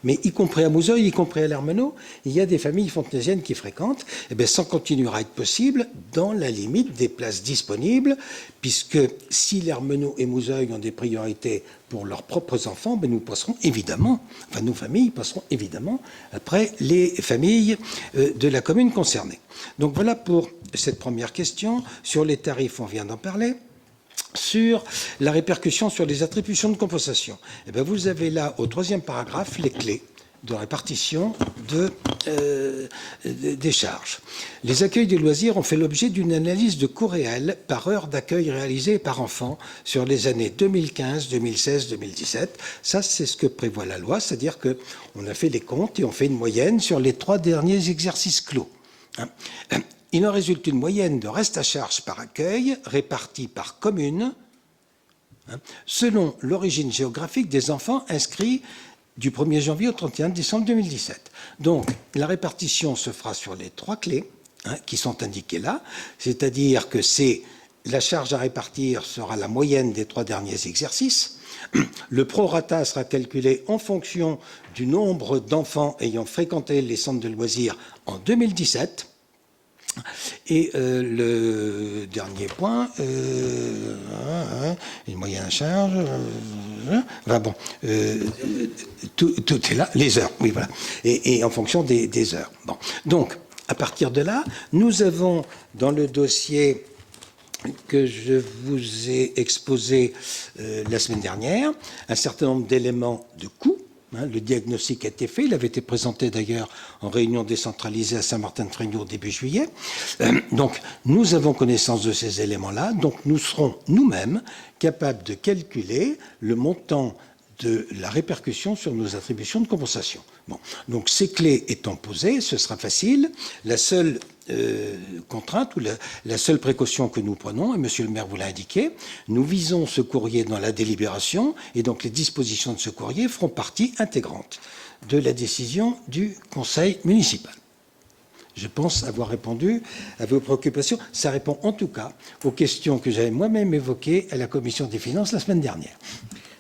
Mais y compris à Mouzeuil, y compris à l'Hermenot, il y a des familles fontenaisiennes qui fréquentent. Eh bien, ça continuera à être possible dans la limite des places disponibles, puisque si l'Hermenot et Mouzeuil ont des priorités pour leurs propres enfants, ben nous passerons évidemment, enfin nos familles passeront évidemment après les familles de la commune concernée. Donc voilà pour cette première question. Sur les tarifs, on vient d'en parler. Sur la répercussion sur les attributions de compensation, eh bien vous avez là, au 3e paragraphe, les clés de répartition des charges. Les accueils des loisirs ont fait l'objet d'une analyse de coût réel par heure d'accueil réalisée par enfant sur les années 2015, 2016, 2017. Ça, c'est ce que prévoit la loi, c'est-à-dire qu'on a fait les comptes et on fait une moyenne sur les 3 derniers exercices clos. Il en résulte une moyenne de reste à charge par accueil répartie par commune selon l'origine géographique des enfants inscrits du 1er janvier au 31 décembre 2017. Donc, la répartition se fera sur les 3 clés qui sont indiquées là, c'est-à-dire que la charge à répartir sera la moyenne des 3 derniers exercices. Le prorata sera calculé en fonction du nombre d'enfants ayant fréquenté les centres de loisirs en 2017. Et le dernier point, une moyenne à charge, tout est là, les heures, oui, voilà, et en fonction des heures. Bon. Donc, à partir de là, nous avons dans le dossier que je vous ai exposé la semaine dernière un certain nombre d'éléments de coût. Le diagnostic a été fait, il avait été présenté d'ailleurs en réunion décentralisée à Saint-Martin-de-Frégniaud début juillet. Donc nous avons connaissance de ces éléments-là, donc nous serons nous-mêmes capables de calculer le montant de la répercussion sur nos attributions de compensation. Bon, donc ces clés étant posées, ce sera facile. La seule contrainte ou la seule précaution que nous prenons, et Monsieur le maire vous l'a indiqué, nous visons ce courrier dans la délibération, et donc les dispositions de ce courrier feront partie intégrante de la décision du conseil municipal. Je pense avoir répondu à vos préoccupations. Ça répond en tout cas aux questions que j'avais moi-même évoquées à la commission des finances la semaine dernière.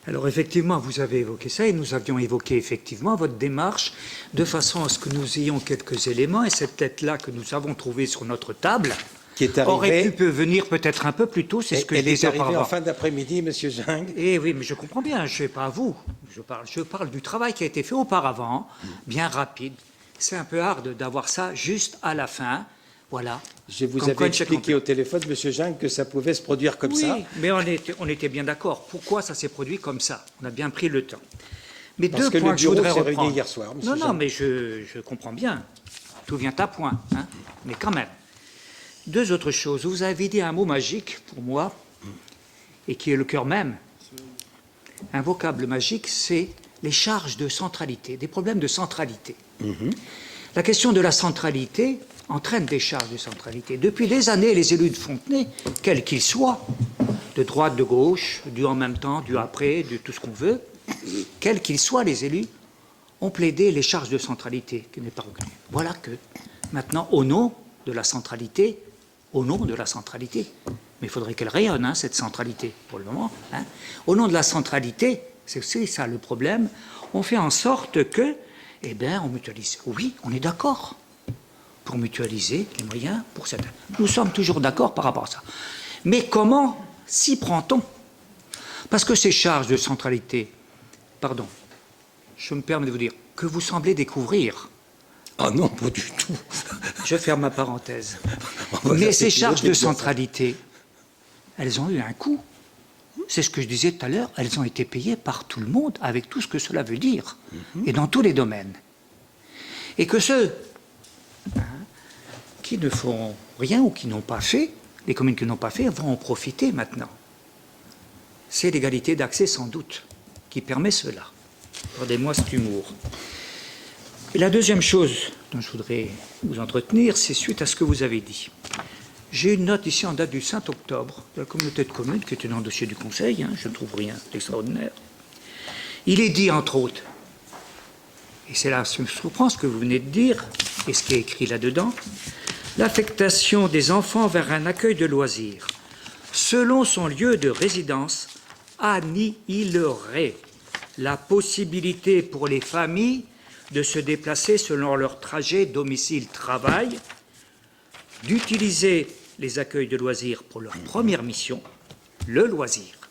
Alors effectivement, vous avez évoqué ça et nous avions évoqué effectivement votre démarche de façon à ce que nous ayons quelques éléments et cette tête-là que nous avons trouvée sur notre table Qui est arrivée, aurait pu venir peut-être un peu plus tôt, c'est ce que je disais auparavant. Elle est arrivée en fin d'après-midi, Monsieur Gingue. Eh oui, mais je comprends bien, je ne sais pas à vous, je parle du travail qui a été fait auparavant, bien rapide. C'est un peu hard d'avoir ça juste à la fin. Voilà. Je vous avais expliqué au téléphone, Monsieur Gingue, que ça pouvait se produire comme ça. Oui, mais on était bien d'accord. Pourquoi ça s'est produit comme ça? On a bien pris le temps. Mais Parce que le bureau s'est réuni hier soir, Monsieur Gingue. Non, mais je comprends bien. Tout vient à point. Hein. Mais quand même. 2 autres choses. Vous avez dit un mot magique pour moi, et qui est le cœur même. Un vocable magique, c'est les charges de centralité, des problèmes de centralité. La question de la centralité entraîne des charges de centralité. Depuis des années, les élus de Fontenay, quels qu'ils soient, de droite, de gauche, du en même temps, du après, de tout ce qu'on veut, quels qu'ils soient les élus, ont plaidé les charges de centralité qui n'est pas reconnue. Voilà que maintenant, au nom de la centralité, mais il faudrait qu'elle rayonne, hein, cette centralité, pour le moment, hein. Au nom de la centralité, c'est ça le problème, on fait en sorte que, eh bien, on mutualise. Oui, on est d'accord. pour mutualiser les moyens pour certains. Nous sommes toujours d'accord par rapport à ça. Mais comment s'y prend-on? Parce que ces charges de centralité, pardon, je me permets de vous dire, que vous semblez découvrir. Ah non, pas du tout. Je ferme ma parenthèse. Voilà, Mais c'est ces charges de bien ça. centralité, elles ont eu un coût. C'est ce que je disais tout à l'heure, elles ont été payées par tout le monde, avec tout ce que cela veut dire, et dans tous les domaines. Et que ceux qui ne font rien ou qui n'ont pas fait, les communes qui n'ont pas fait, vont en profiter maintenant. C'est l'égalité d'accès sans doute qui permet cela. Pardonnez-moi cet humour. Et la deuxième chose dont je voudrais vous entretenir, c'est suite à ce que vous avez dit. J'ai une note ici en date du 5 octobre de la communauté de communes qui était dans le dossier du Conseil, je ne trouve rien d'extraordinaire. Il est dit, entre autres, et c'est là, je reprends ce que vous venez de dire, et ce qui est écrit là-dedans, l'affectation des enfants vers un accueil de loisirs, selon son lieu de résidence, annihilerait la possibilité pour les familles de se déplacer selon leur trajet domicile-travail, d'utiliser les accueils de loisirs pour leur première mission, le loisir,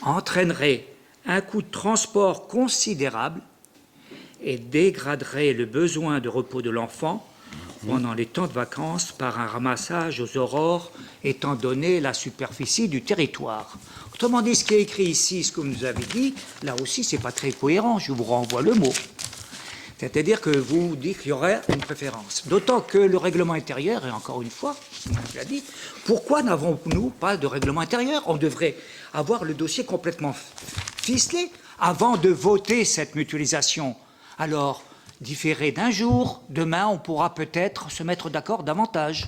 entraînerait un coût de transport considérable et dégraderait le besoin de repos de l'enfant pendant les temps de vacances par un ramassage aux aurores, étant donné la superficie du territoire. Autrement dit, ce qui est écrit ici, ce que vous nous avez dit, là aussi, c'est pas très cohérent. Je vous renvoie le mot. C'est-à-dire que vous dites qu'il y aurait une préférence. D'autant que le règlement intérieur, et encore une fois, je l'ai dit, pourquoi n'avons-nous pas de règlement intérieur? On devrait avoir le dossier complètement ficelé avant de voter cette mutualisation. Alors, différé d'un jour, demain, on pourra peut-être se mettre d'accord davantage.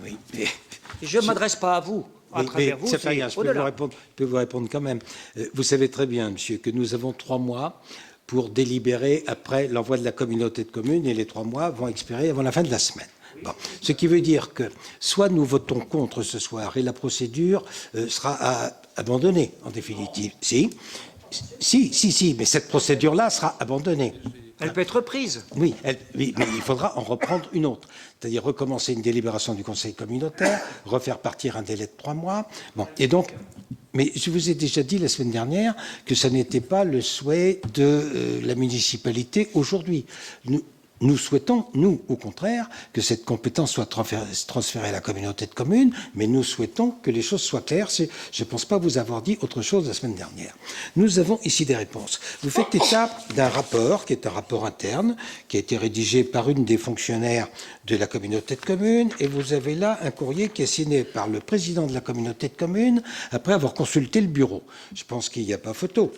Oui, mais... Je ne m'adresse pas à vous. À travers vous, ça fait rien, je peux vous répondre quand même. Vous savez très bien, monsieur, que nous avons 3 mois pour délibérer après l'envoi de la communauté de communes, et les 3 mois vont expirer avant la fin de la semaine. Bon. Ce qui veut dire que soit nous votons contre ce soir et la procédure sera abandonnée en définitive. Si, mais cette procédure-là sera abandonnée. Elle peut être reprise. Oui, mais il faudra en reprendre une autre. C'est-à-dire recommencer une délibération du Conseil communautaire, refaire partir un délai de 3 mois. Bon, et donc, mais je vous ai déjà dit la semaine dernière que ça n'était pas le souhait de la municipalité aujourd'hui. Nous souhaitons, nous, au contraire, que cette compétence soit transférée à la communauté de communes, mais nous souhaitons que les choses soient claires. Je ne pense pas vous avoir dit autre chose la semaine dernière. Nous avons ici des réponses. Vous faites état d'un rapport, qui est un rapport interne, qui a été rédigé par une des fonctionnaires de la communauté de communes, et vous avez là un courrier qui est signé par le président de la communauté de communes, après avoir consulté le bureau. Je pense qu'il n'y a pas photo.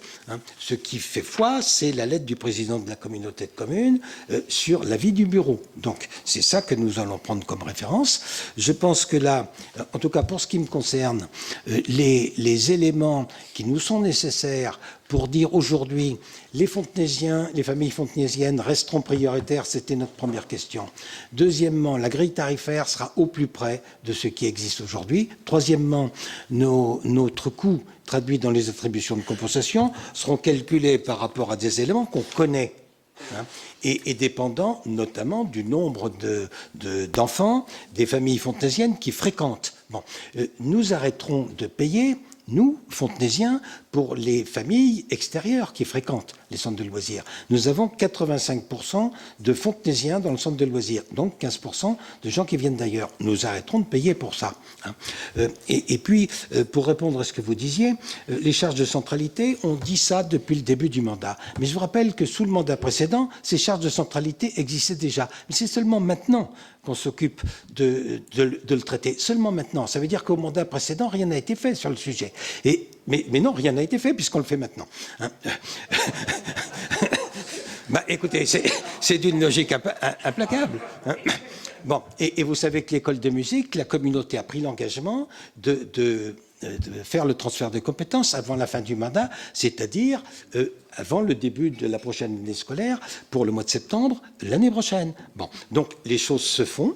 Ce qui fait foi, c'est la lettre du président de la communauté de communes sur l'avis du bureau. Donc, c'est ça que nous allons prendre comme référence. Je pense que là, en tout cas pour ce qui me concerne, les éléments qui nous sont nécessaires pour dire aujourd'hui les Fontenaisiens, les familles fontenaisiennes resteront prioritaires, c'était notre première question. Deuxièmement, la grille tarifaire sera au plus près de ce qui existe aujourd'hui. Troisièmement, notre coût traduit dans les attributions de compensation seront calculés par rapport à des éléments qu'on connaît. Et dépendant notamment du nombre d'enfants des familles fontenaisiennes qui fréquentent. Bon, nous arrêterons de payer, nous, Fontenaisiens, pour les familles extérieures qui fréquentent les centres de loisirs. Nous avons 85% de Fontenaisiens dans le centre de loisirs, donc 15% de gens qui viennent d'ailleurs. Nous arrêterons de payer pour ça. Et puis, pour répondre à ce que vous disiez, les charges de centralité, on dit ça depuis le début du mandat. Mais je vous rappelle que sous le mandat précédent, ces charges de centralité existaient déjà. Mais c'est seulement maintenant qu'on s'occupe de le traiter. Seulement maintenant. Ça veut dire qu'au mandat précédent, rien n'a été fait sur le sujet. Mais non, rien n'a été fait puisqu'on le fait maintenant. Écoutez, c'est d'une logique implacable. Bon, et vous savez que l'école de musique, la communauté a pris l'engagement de faire le transfert de compétences avant la fin du mandat, c'est-à-dire avant le début de la prochaine année scolaire, pour le mois de septembre, l'année prochaine. Bon, donc les choses se font.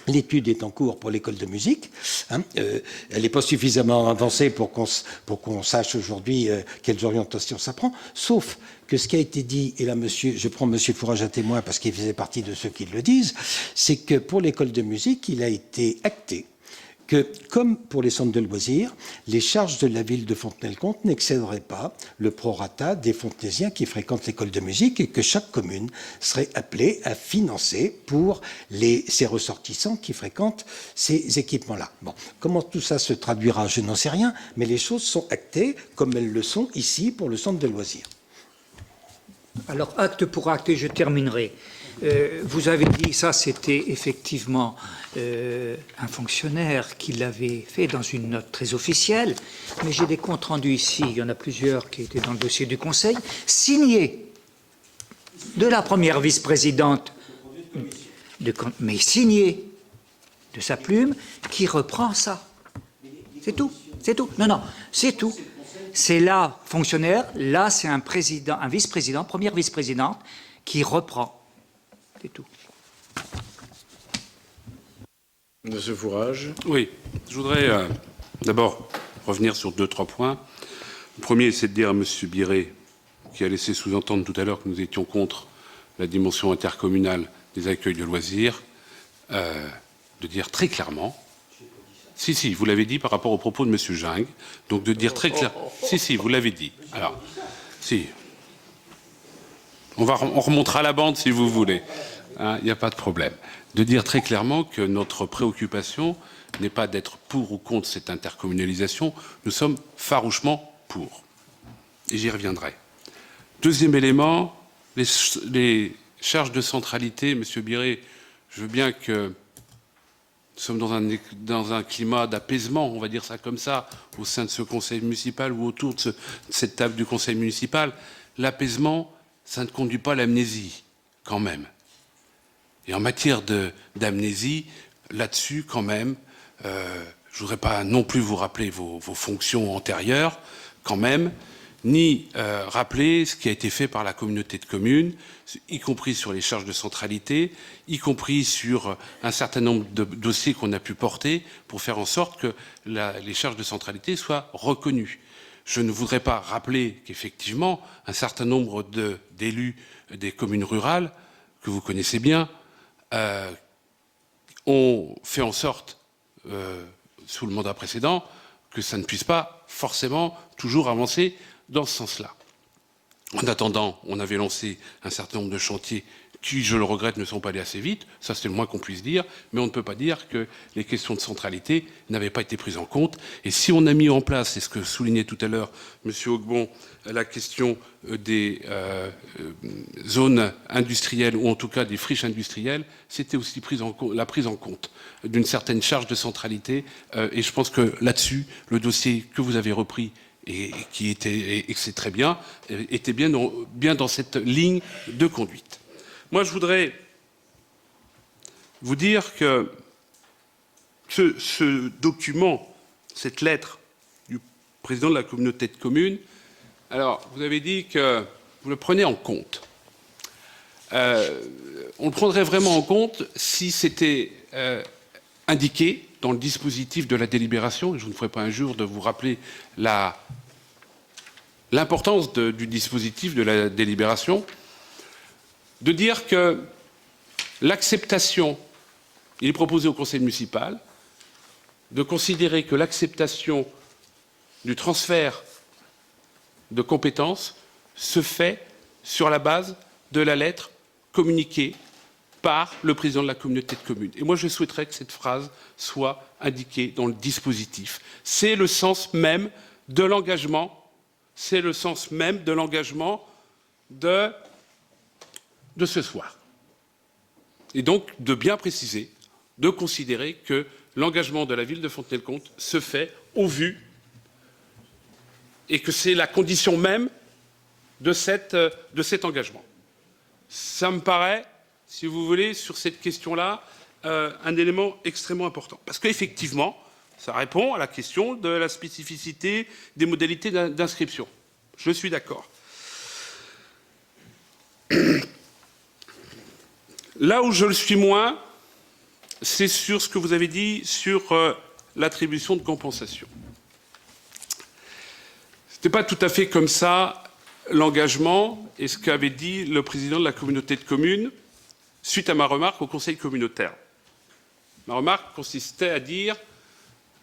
L'étude est en cours pour l'école de musique. Elle n'est pas suffisamment avancée pour qu'on sache aujourd'hui quelles orientations ça prend, sauf que ce qui a été dit, et là, je prends M. Fourage à témoin parce qu'il faisait partie de ceux qui le disent, c'est que pour l'école de musique, il a été acté que, comme pour les centres de loisirs, les charges de la ville de Fontenay-le-Comte n'excéderaient pas le prorata des Fontenaisiens qui fréquentent l'école de musique et que chaque commune serait appelée à financer pour ses ressortissants qui fréquentent ces équipements-là. Bon, comment tout ça se traduira, je n'en sais rien, mais les choses sont actées comme elles le sont ici pour le centre de loisirs. Alors, acte pour acte, et je terminerai. Vous avez dit, ça c'était effectivement un fonctionnaire qui l'avait fait dans une note très officielle, mais j'ai des comptes rendus ici, il y en a plusieurs qui étaient dans le dossier du Conseil, signés de la première vice-présidente, mais signés de sa plume, qui reprend ça. C'est tout, c'est tout. Non, c'est tout. C'est là, fonctionnaire, là c'est un président, un vice-président, première vice-présidente, qui reprend. C'est tout. Monsieur Fourage. Oui, je voudrais d'abord revenir sur 2-3 points. Le premier, c'est de dire à M. Biret, qui a laissé sous-entendre tout à l'heure que nous étions contre la dimension intercommunale des accueils de loisirs, de dire très clairement, si, vous l'avez dit par rapport aux propos de M. Gingres, donc de dire très clairement, si, vous l'avez dit. Alors, si, on remontera la bande si vous voulez. Il n'y a pas de problème. De dire très clairement que notre préoccupation n'est pas d'être pour ou contre cette intercommunalisation, nous sommes farouchement pour. Et j'y reviendrai. Deuxième élément, les charges de centralité. Monsieur Biret, je veux bien que nous sommes dans un climat d'apaisement, on va dire ça comme ça, au sein de ce conseil municipal ou autour de cette table du conseil municipal. L'apaisement, ça ne conduit pas à l'amnésie, quand même. Et en matière d'amnésie, là-dessus, quand même, je ne voudrais pas non plus vous rappeler vos fonctions antérieures, quand même, ni rappeler ce qui a été fait par la communauté de communes, y compris sur les charges de centralité, y compris sur un certain nombre de dossiers qu'on a pu porter pour faire en sorte que les charges de centralité soient reconnues. Je ne voudrais pas rappeler qu'effectivement, un certain nombre d'élus des communes rurales, que vous connaissez bien, ont fait en sorte, sous le mandat précédent, que ça ne puisse pas forcément toujours avancer dans ce sens-là. En attendant, on avait lancé un certain nombre de chantiers qui, je le regrette, ne sont pas allés assez vite, ça c'est le moins qu'on puisse dire, mais on ne peut pas dire que les questions de centralité n'avaient pas été prises en compte. Et si on a mis en place, c'est ce que soulignait tout à l'heure M. Haugbon, la question des zones industrielles, ou en tout cas des friches industrielles, c'était aussi la prise en compte d'une certaine charge de centralité. Et je pense que là-dessus, le dossier que vous avez repris, et que c'est très bien, était bien dans cette ligne de conduite. Moi, je voudrais vous dire que ce document, cette lettre du président de la communauté de communes, alors, vous avez dit que vous le prenez en compte. On le prendrait vraiment en compte si c'était indiqué dans le dispositif de la délibération, et je ne ferai pas un jour de vous rappeler l'importance du dispositif de la délibération, de dire que l'acceptation, il est proposé au conseil municipal, de considérer que l'acceptation du transfert de compétences se fait sur la base de la lettre communiquée par le président de la communauté de communes. Et moi, je souhaiterais que cette phrase soit indiquée dans le dispositif. C'est le sens même de l'engagement, de ce soir. Et donc, de bien préciser, de considérer que l'engagement de la ville de Fontenay-le-Comte se fait au vu et que c'est la condition même de cet engagement. Ça me paraît, si vous voulez, sur cette question-là, un élément extrêmement important. Parce qu'effectivement, ça répond à la question de la spécificité des modalités d'inscription. Je suis d'accord. Là où je le suis moins, c'est sur ce que vous avez dit sur l'attribution de compensation. Ce n'était pas tout à fait comme ça l'engagement et ce qu'avait dit le président de la communauté de communes suite à ma remarque au conseil communautaire. Ma remarque consistait à dire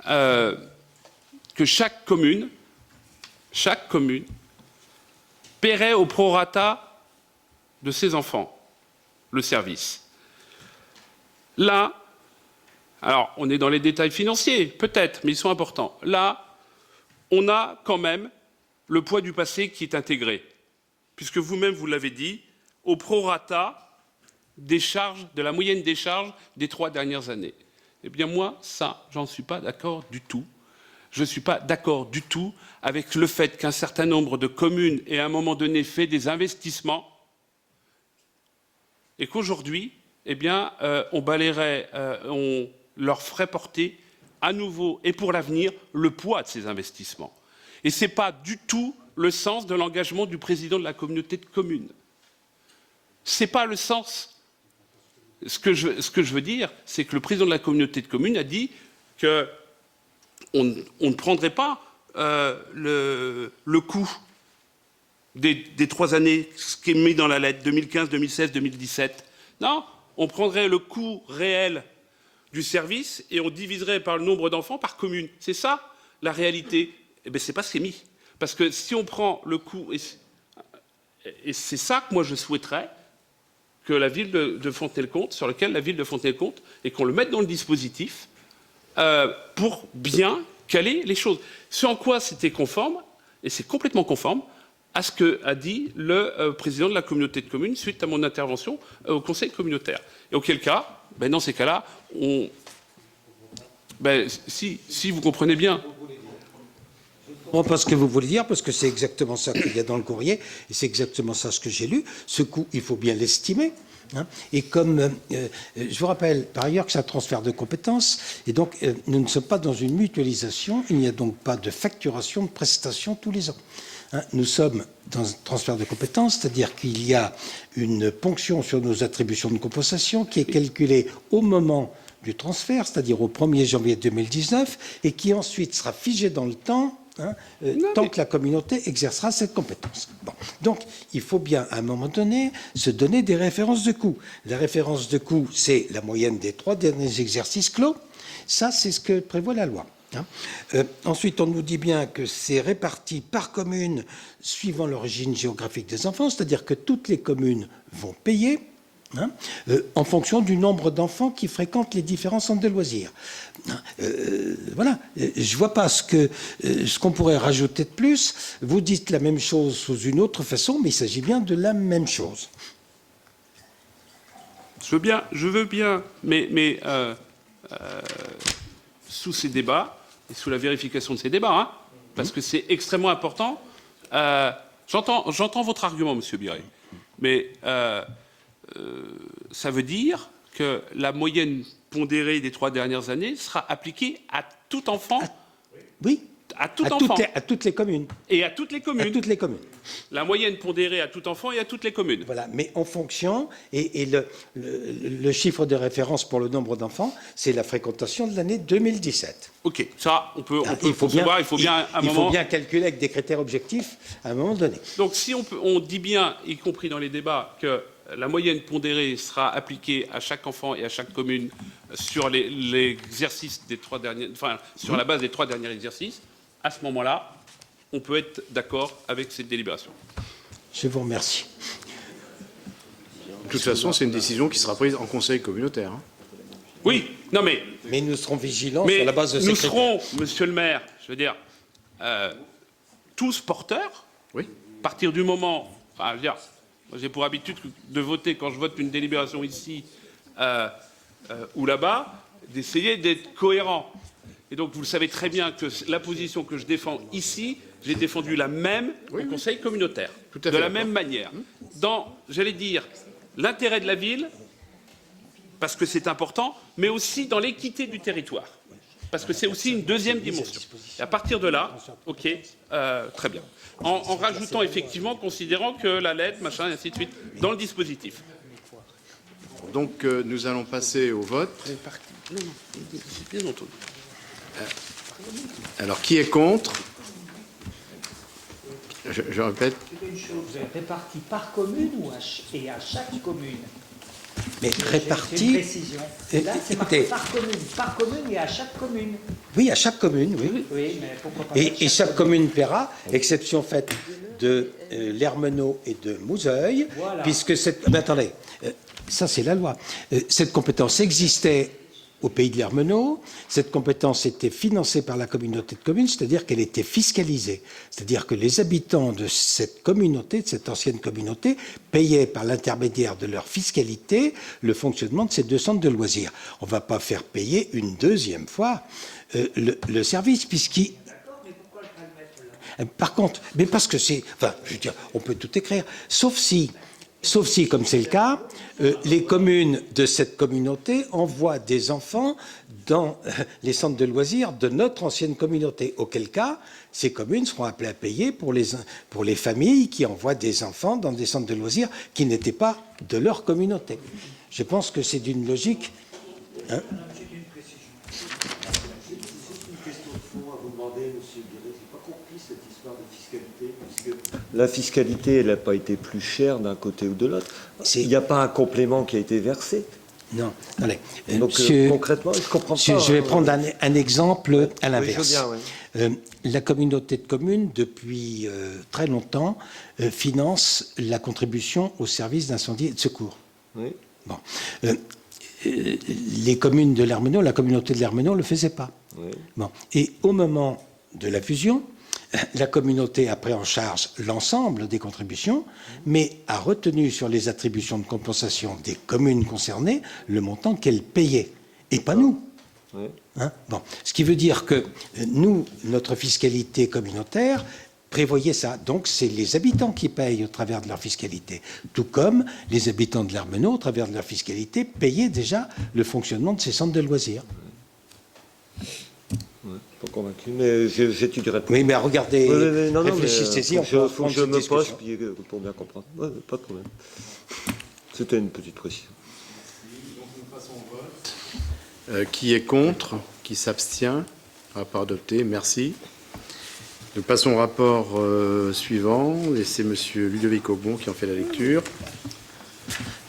que chaque commune paierait au prorata de ses enfants le service. Là, alors on est dans les détails financiers, peut-être, mais ils sont importants. Là, on a quand même le poids du passé qui est intégré, puisque vous-même, vous l'avez dit, au prorata des charges, de la moyenne des charges des 3 dernières années. Eh bien moi, ça, j'en suis pas d'accord du tout. Je ne suis pas d'accord du tout avec le fait qu'un certain nombre de communes aient à un moment donné fait des investissements et qu'aujourd'hui, eh bien, on balayerait, on leur ferait porter à nouveau et pour l'avenir le poids de ces investissements. Et ce n'est pas du tout le sens de l'engagement du président de la communauté de communes. Ce n'est pas le sens. Ce que je veux dire, c'est que le président de la communauté de communes a dit qu'on ne prendrait pas le coût des 3 années, ce qui est mis dans la lettre, 2015, 2016, 2017. Non, on prendrait le coût réel du service et on diviserait par le nombre d'enfants par commune. C'est ça, la réalité. Eh bien, ce n'est pas ce qui est mis. Parce que si on prend le coût, et c'est ça que moi je souhaiterais, que la ville de Fontenay-le-Comte, sur lequel la ville de Fontenay-le-Comte, et qu'on le mette dans le dispositif, pour bien caler les choses. Ce en quoi c'était conforme, et c'est complètement conforme, à ce qu'a dit le président de la communauté de communes suite à mon intervention au conseil communautaire. Et auquel cas, ben dans ces cas-là, si vous comprenez bien. Je ne comprends pas ce que vous voulez dire, parce que c'est exactement ça qu'il y a dans le courrier, et c'est exactement ça ce que j'ai lu. Ce coût, il faut bien l'estimer. Hein. Et comme je vous rappelle par ailleurs que c'est un transfert de compétences, et donc nous ne sommes pas dans une mutualisation, il n'y a donc pas de facturation de prestations tous les ans. Hein. Nous sommes dans un transfert de compétences, c'est-à-dire qu'il y a une ponction sur nos attributions de compensation qui est calculée au moment du transfert, c'est-à-dire au 1er janvier 2019, et qui ensuite sera figée dans le temps. Tant que la communauté exercera cette compétence. Bon. Donc, il faut bien, à un moment donné, se donner des références de coûts. La référence de coûts, c'est la moyenne des 3 derniers exercices clos. Ça, c'est ce que prévoit la loi. Ensuite, on nous dit bien que c'est réparti par commune suivant l'origine géographique des enfants, c'est-à-dire que toutes les communes vont payer en fonction du nombre d'enfants qui fréquentent les différents centres de loisirs. Voilà, je ne vois pas ce qu'on pourrait rajouter de plus. Vous dites la même chose sous une autre façon, mais il s'agit bien de la même chose. Je veux bien, mais sous ces débats, et sous la vérification de ces débats, parce que c'est extrêmement important, j'entends votre argument, Monsieur Biret, mais ça veut dire que la moyenne pondérée des 3 dernières années sera appliquée à tout enfant. Oui. À tout enfant. À toutes les communes. Et à toutes les communes. À toutes les communes. La moyenne pondérée à tout enfant et à toutes les communes. Voilà, mais en fonction, et le chiffre de référence pour le nombre d'enfants, c'est la fréquentation de l'année 2017. Ok, ça, on peut il faut bien calculer avec des critères objectifs à un moment donné. Donc si on dit bien, y compris dans les débats, que la moyenne pondérée sera appliquée à chaque enfant et à chaque commune sur l'exercice des 3 derniers, enfin sur la base des 3 derniers exercices, à ce moment-là, on peut être d'accord avec cette délibération. Je vous remercie. De toute façon, c'est une décision qui sera prise en conseil communautaire. Oui, non mais... Mais nous serons vigilants sur la base de ces nous critères. serons, monsieur le maire, je veux dire, tous porteurs, Oui. à partir du moment... Enfin, je veux dire, moi j'ai pour habitude de voter, quand je vote une délibération ici ou là-bas, d'essayer d'être cohérent. Et donc, vous le savez très bien que la position que je défends ici, j'ai défendu la même au conseil communautaire, de la même manière. Dans, j'allais dire, l'intérêt de la ville, parce que c'est important, mais aussi dans l'équité du territoire, parce que c'est aussi une deuxième dimension. Et à partir de là, ok, très bien. En rajoutant effectivement, considérant que la lettre, machin, et ainsi de suite, dans le dispositif. Donc, nous allons passer au vote. J'ai bien entendu. Alors, qui est contre? Je répète. Une chose, vous avez réparti par commune et à chaque commune? Mais C'est une réparti. précision. Là, c'est marqué par commune et à chaque commune. Oui, à chaque commune, oui. Oui, mais pourquoi pas Et chaque commune paiera, exception faite de l'Ermenau et de Mouzeuil, Voilà. puisque cette... Mais attendez, ça c'est la loi. Cette compétence existait au pays de l'Ermenau, cette compétence était financée par la communauté de communes, c'est-à-dire qu'elle était fiscalisée. C'est-à-dire que les habitants de cette communauté, de cette ancienne communauté, payaient par l'intermédiaire de leur fiscalité le fonctionnement de ces 2 centres de loisirs. On ne va pas faire payer une deuxième fois le service, puisqu'il... Par contre, mais parce que c'est... Enfin, je veux dire, on peut tout écrire, sauf si, comme c'est le cas, les communes de cette communauté envoient des enfants dans les centres de loisirs de notre ancienne communauté, auquel cas, ces communes seront appelées à payer pour les familles qui envoient des enfants dans des centres de loisirs qui n'étaient pas de leur communauté. Je pense que c'est d'une logique... Hein. La fiscalité, elle n'a pas été plus chère d'un côté ou de l'autre. Il n'y a pas un complément qui a été versé. Non, allez. Donc concrètement, je comprends pas. Je vais prendre un exemple à l'inverse. Oui, je veux bien, La communauté de communes, depuis très longtemps, finance la contribution au service d'incendie et de secours. oui. Bon. Les communes de l'Ermenau, la communauté de l'Ermenau ne le faisait pas. Oui. Bon. Et au moment de la fusion, la communauté a pris en charge l'ensemble des contributions, mais a retenu sur les attributions de compensation des communes concernées le montant qu'elles payaient, et pas nous. Oui. Hein? Bon. Ce qui veut dire que nous, notre fiscalité communautaire prévoyait ça. Donc, c'est les habitants qui payent au travers de leur fiscalité. Tout comme les habitants de l'Ermenau, au travers de leur fiscalité, payaient déjà le fonctionnement de ces centres de loisirs. Ouais, pas convaincu, mais j'étudierai. Oui, mais regardez, non, réfléchissez-y, on peut faut que reprendre je cette me discussion. pose pour bien comprendre. Ouais, pas de problème. C'était une petite précision. Qui est contre? Qui s'abstient? Rapport adopté, merci. Nous passons au rapport suivant, et c'est M. Ludovic Aubon qui en fait la lecture.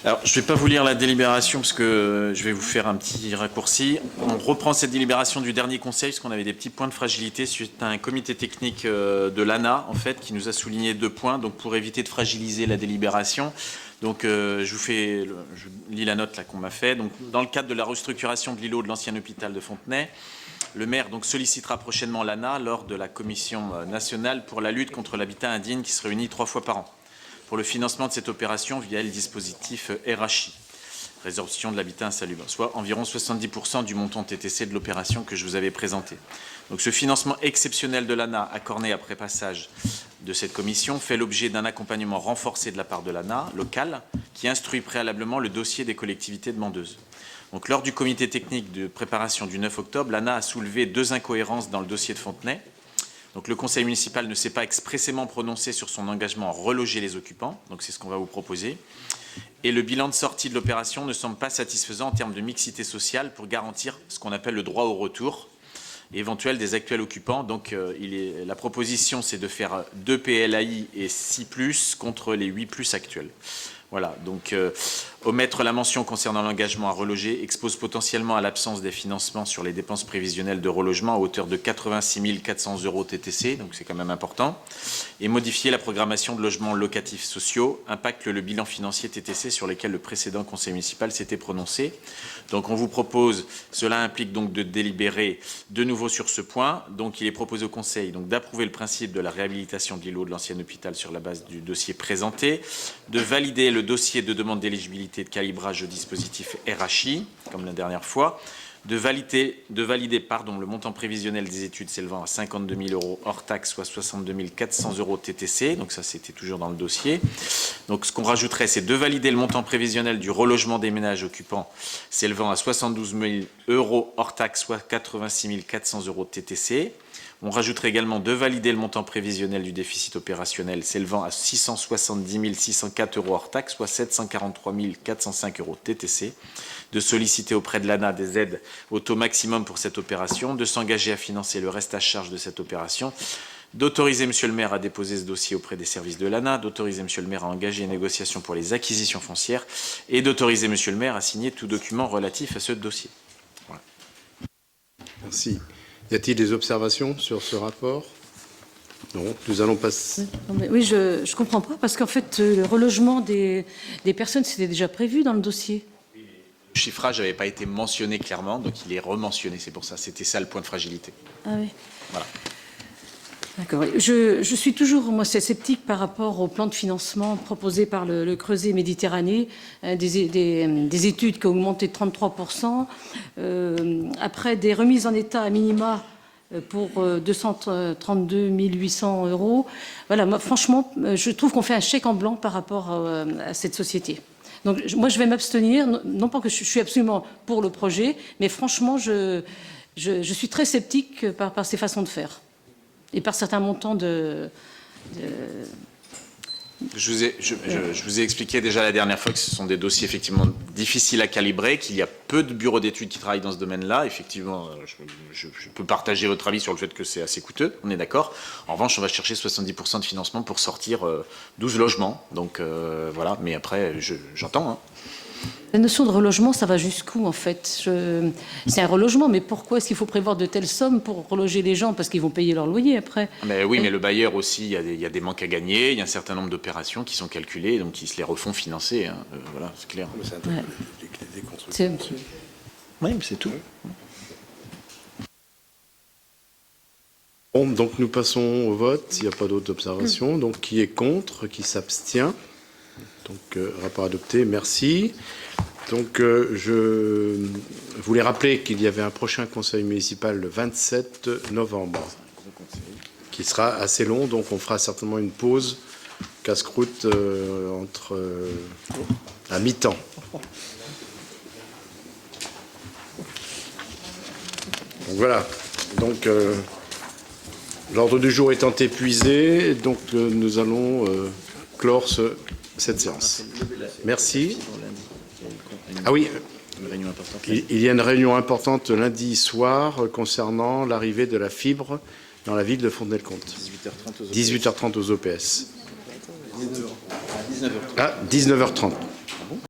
Alors, je ne vais pas vous lire la délibération parce que je vais vous faire un petit raccourci. On reprend cette délibération du dernier conseil parce qu'on avait des petits points de fragilité suite à un comité technique de l'ANA, en fait, qui nous a souligné 2 points. Donc, pour éviter de fragiliser la délibération, donc, je lis la note là qu'on m'a fait. Donc, dans le cadre de la restructuration de l'îlot de l'ancien hôpital de Fontenay, le maire donc sollicitera prochainement l'ANA lors de la commission nationale pour la lutte contre l'habitat indigne qui se réunit 3 fois par an, pour le financement de cette opération via le dispositif RHI, résorption de l'habitat insalubre, soit environ 70% du montant TTC de l'opération que je vous avais présenté. Donc ce financement exceptionnel de l'ANA, accordé après passage de cette commission, fait l'objet d'un accompagnement renforcé de la part de l'ANA locale, qui instruit préalablement le dossier des collectivités demandeuses. Donc lors du comité technique de préparation du 9 octobre, l'ANA a soulevé 2 incohérences dans le dossier de Fontenay. Donc le conseil municipal ne s'est pas expressément prononcé sur son engagement à reloger les occupants, donc c'est ce qu'on va vous proposer. Et le bilan de sortie de l'opération ne semble pas satisfaisant en termes de mixité sociale pour garantir ce qu'on appelle le droit au retour éventuel des actuels occupants. Donc la proposition, c'est de faire 2 PLAI et 6+, contre les 8+ actuels. Voilà, donc omettre la mention concernant l'engagement à reloger expose potentiellement à l'absence des financements sur les dépenses prévisionnelles de relogement à hauteur de 86 400 € TTC, donc c'est quand même important. Et modifier la programmation de logements locatifs sociaux impacte le bilan financier TTC sur lequel le précédent conseil municipal s'était prononcé. Donc on vous propose, cela implique donc de délibérer de nouveau sur ce point. Donc il est proposé au conseil donc d'approuver le principe de la réhabilitation de l'îlot de l'ancien hôpital sur la base du dossier présenté, de valider le dossier de demande d'éligibilité de calibrage au dispositif RHI, comme la dernière fois, de valider le montant prévisionnel des études s'élevant à 52 000 € hors taxe, soit 62 400 € TTC. Donc ça, c'était toujours dans le dossier. Donc ce qu'on rajouterait, c'est de valider le montant prévisionnel du relogement des ménages occupants s'élevant à 72 000 € hors taxe, soit 86 400 € TTC. On rajouterait également de valider le montant prévisionnel du déficit opérationnel s'élevant à 670 604 € hors taxe, soit 743 405 € TTC, de solliciter auprès de l'ANA des aides au taux maximum pour cette opération, de s'engager à financer le reste à charge de cette opération, d'autoriser Monsieur le maire à déposer ce dossier auprès des services de l'ANA, d'autoriser Monsieur le maire à engager une négociation pour les acquisitions foncières et d'autoriser Monsieur le maire à signer tout document relatif à ce dossier. Voilà. Merci. Y a-t-il des observations sur ce rapport? Non, nous allons passer... Oui, je ne comprends pas, parce qu'en fait, le relogement des personnes, c'était déjà prévu dans le dossier. Le chiffrage n'avait pas été mentionné clairement, donc il est rementionné, c'est pour ça. C'était ça le point de fragilité. Ah oui. Voilà. D'accord. Je suis toujours, moi, sceptique par rapport au plan de financement proposé par le Creuset Méditerranée, des études qui ont augmenté de 33%, après des remises en état à minima pour 232 800 €. Voilà, moi, franchement, je trouve qu'on fait un chèque en blanc par rapport à cette société. Donc, moi, je vais m'abstenir, non pas que je suis absolument pour le projet, mais franchement, je suis très sceptique par ces façons de faire. Et par certains montants Je vous ai expliqué déjà la dernière fois que ce sont des dossiers effectivement difficiles à calibrer, qu'il y a peu de bureaux d'études qui travaillent dans ce domaine-là. Effectivement, je peux partager votre avis sur le fait que c'est assez coûteux, on est d'accord. En revanche, on va chercher 70% de financement pour sortir 12 logements. Donc voilà, mais après, j'entends. Hein. La notion de relogement, ça va jusqu'où en fait? C'est un relogement, mais pourquoi est-ce qu'il faut prévoir de telles sommes pour reloger les gens? Parce qu'ils vont payer leur loyer après. Mais oui, mais le bailleur aussi, il y a des manques à gagner, il y a un certain nombre d'opérations qui sont calculées, donc ils se les refont financer. Hein. Voilà, c'est clair. C'est Oui, mais c'est tout. Bon, donc nous passons au vote, s'il n'y a pas d'autres observations. Donc qui est contre, qui s'abstient? Donc rapport adopté, merci. Donc je voulais rappeler qu'il y avait un prochain conseil municipal le 27 novembre, qui sera assez long, donc on fera certainement une pause casse-croûte à mi-temps. Donc voilà. Donc l'ordre du jour étant épuisé, donc nous allons clore cette séance. Merci. Ah oui, il y a une réunion importante lundi soir concernant l'arrivée de la fibre dans la ville de Fontenay-le-Comte. 18h30 aux OPS. Ah, 19h30.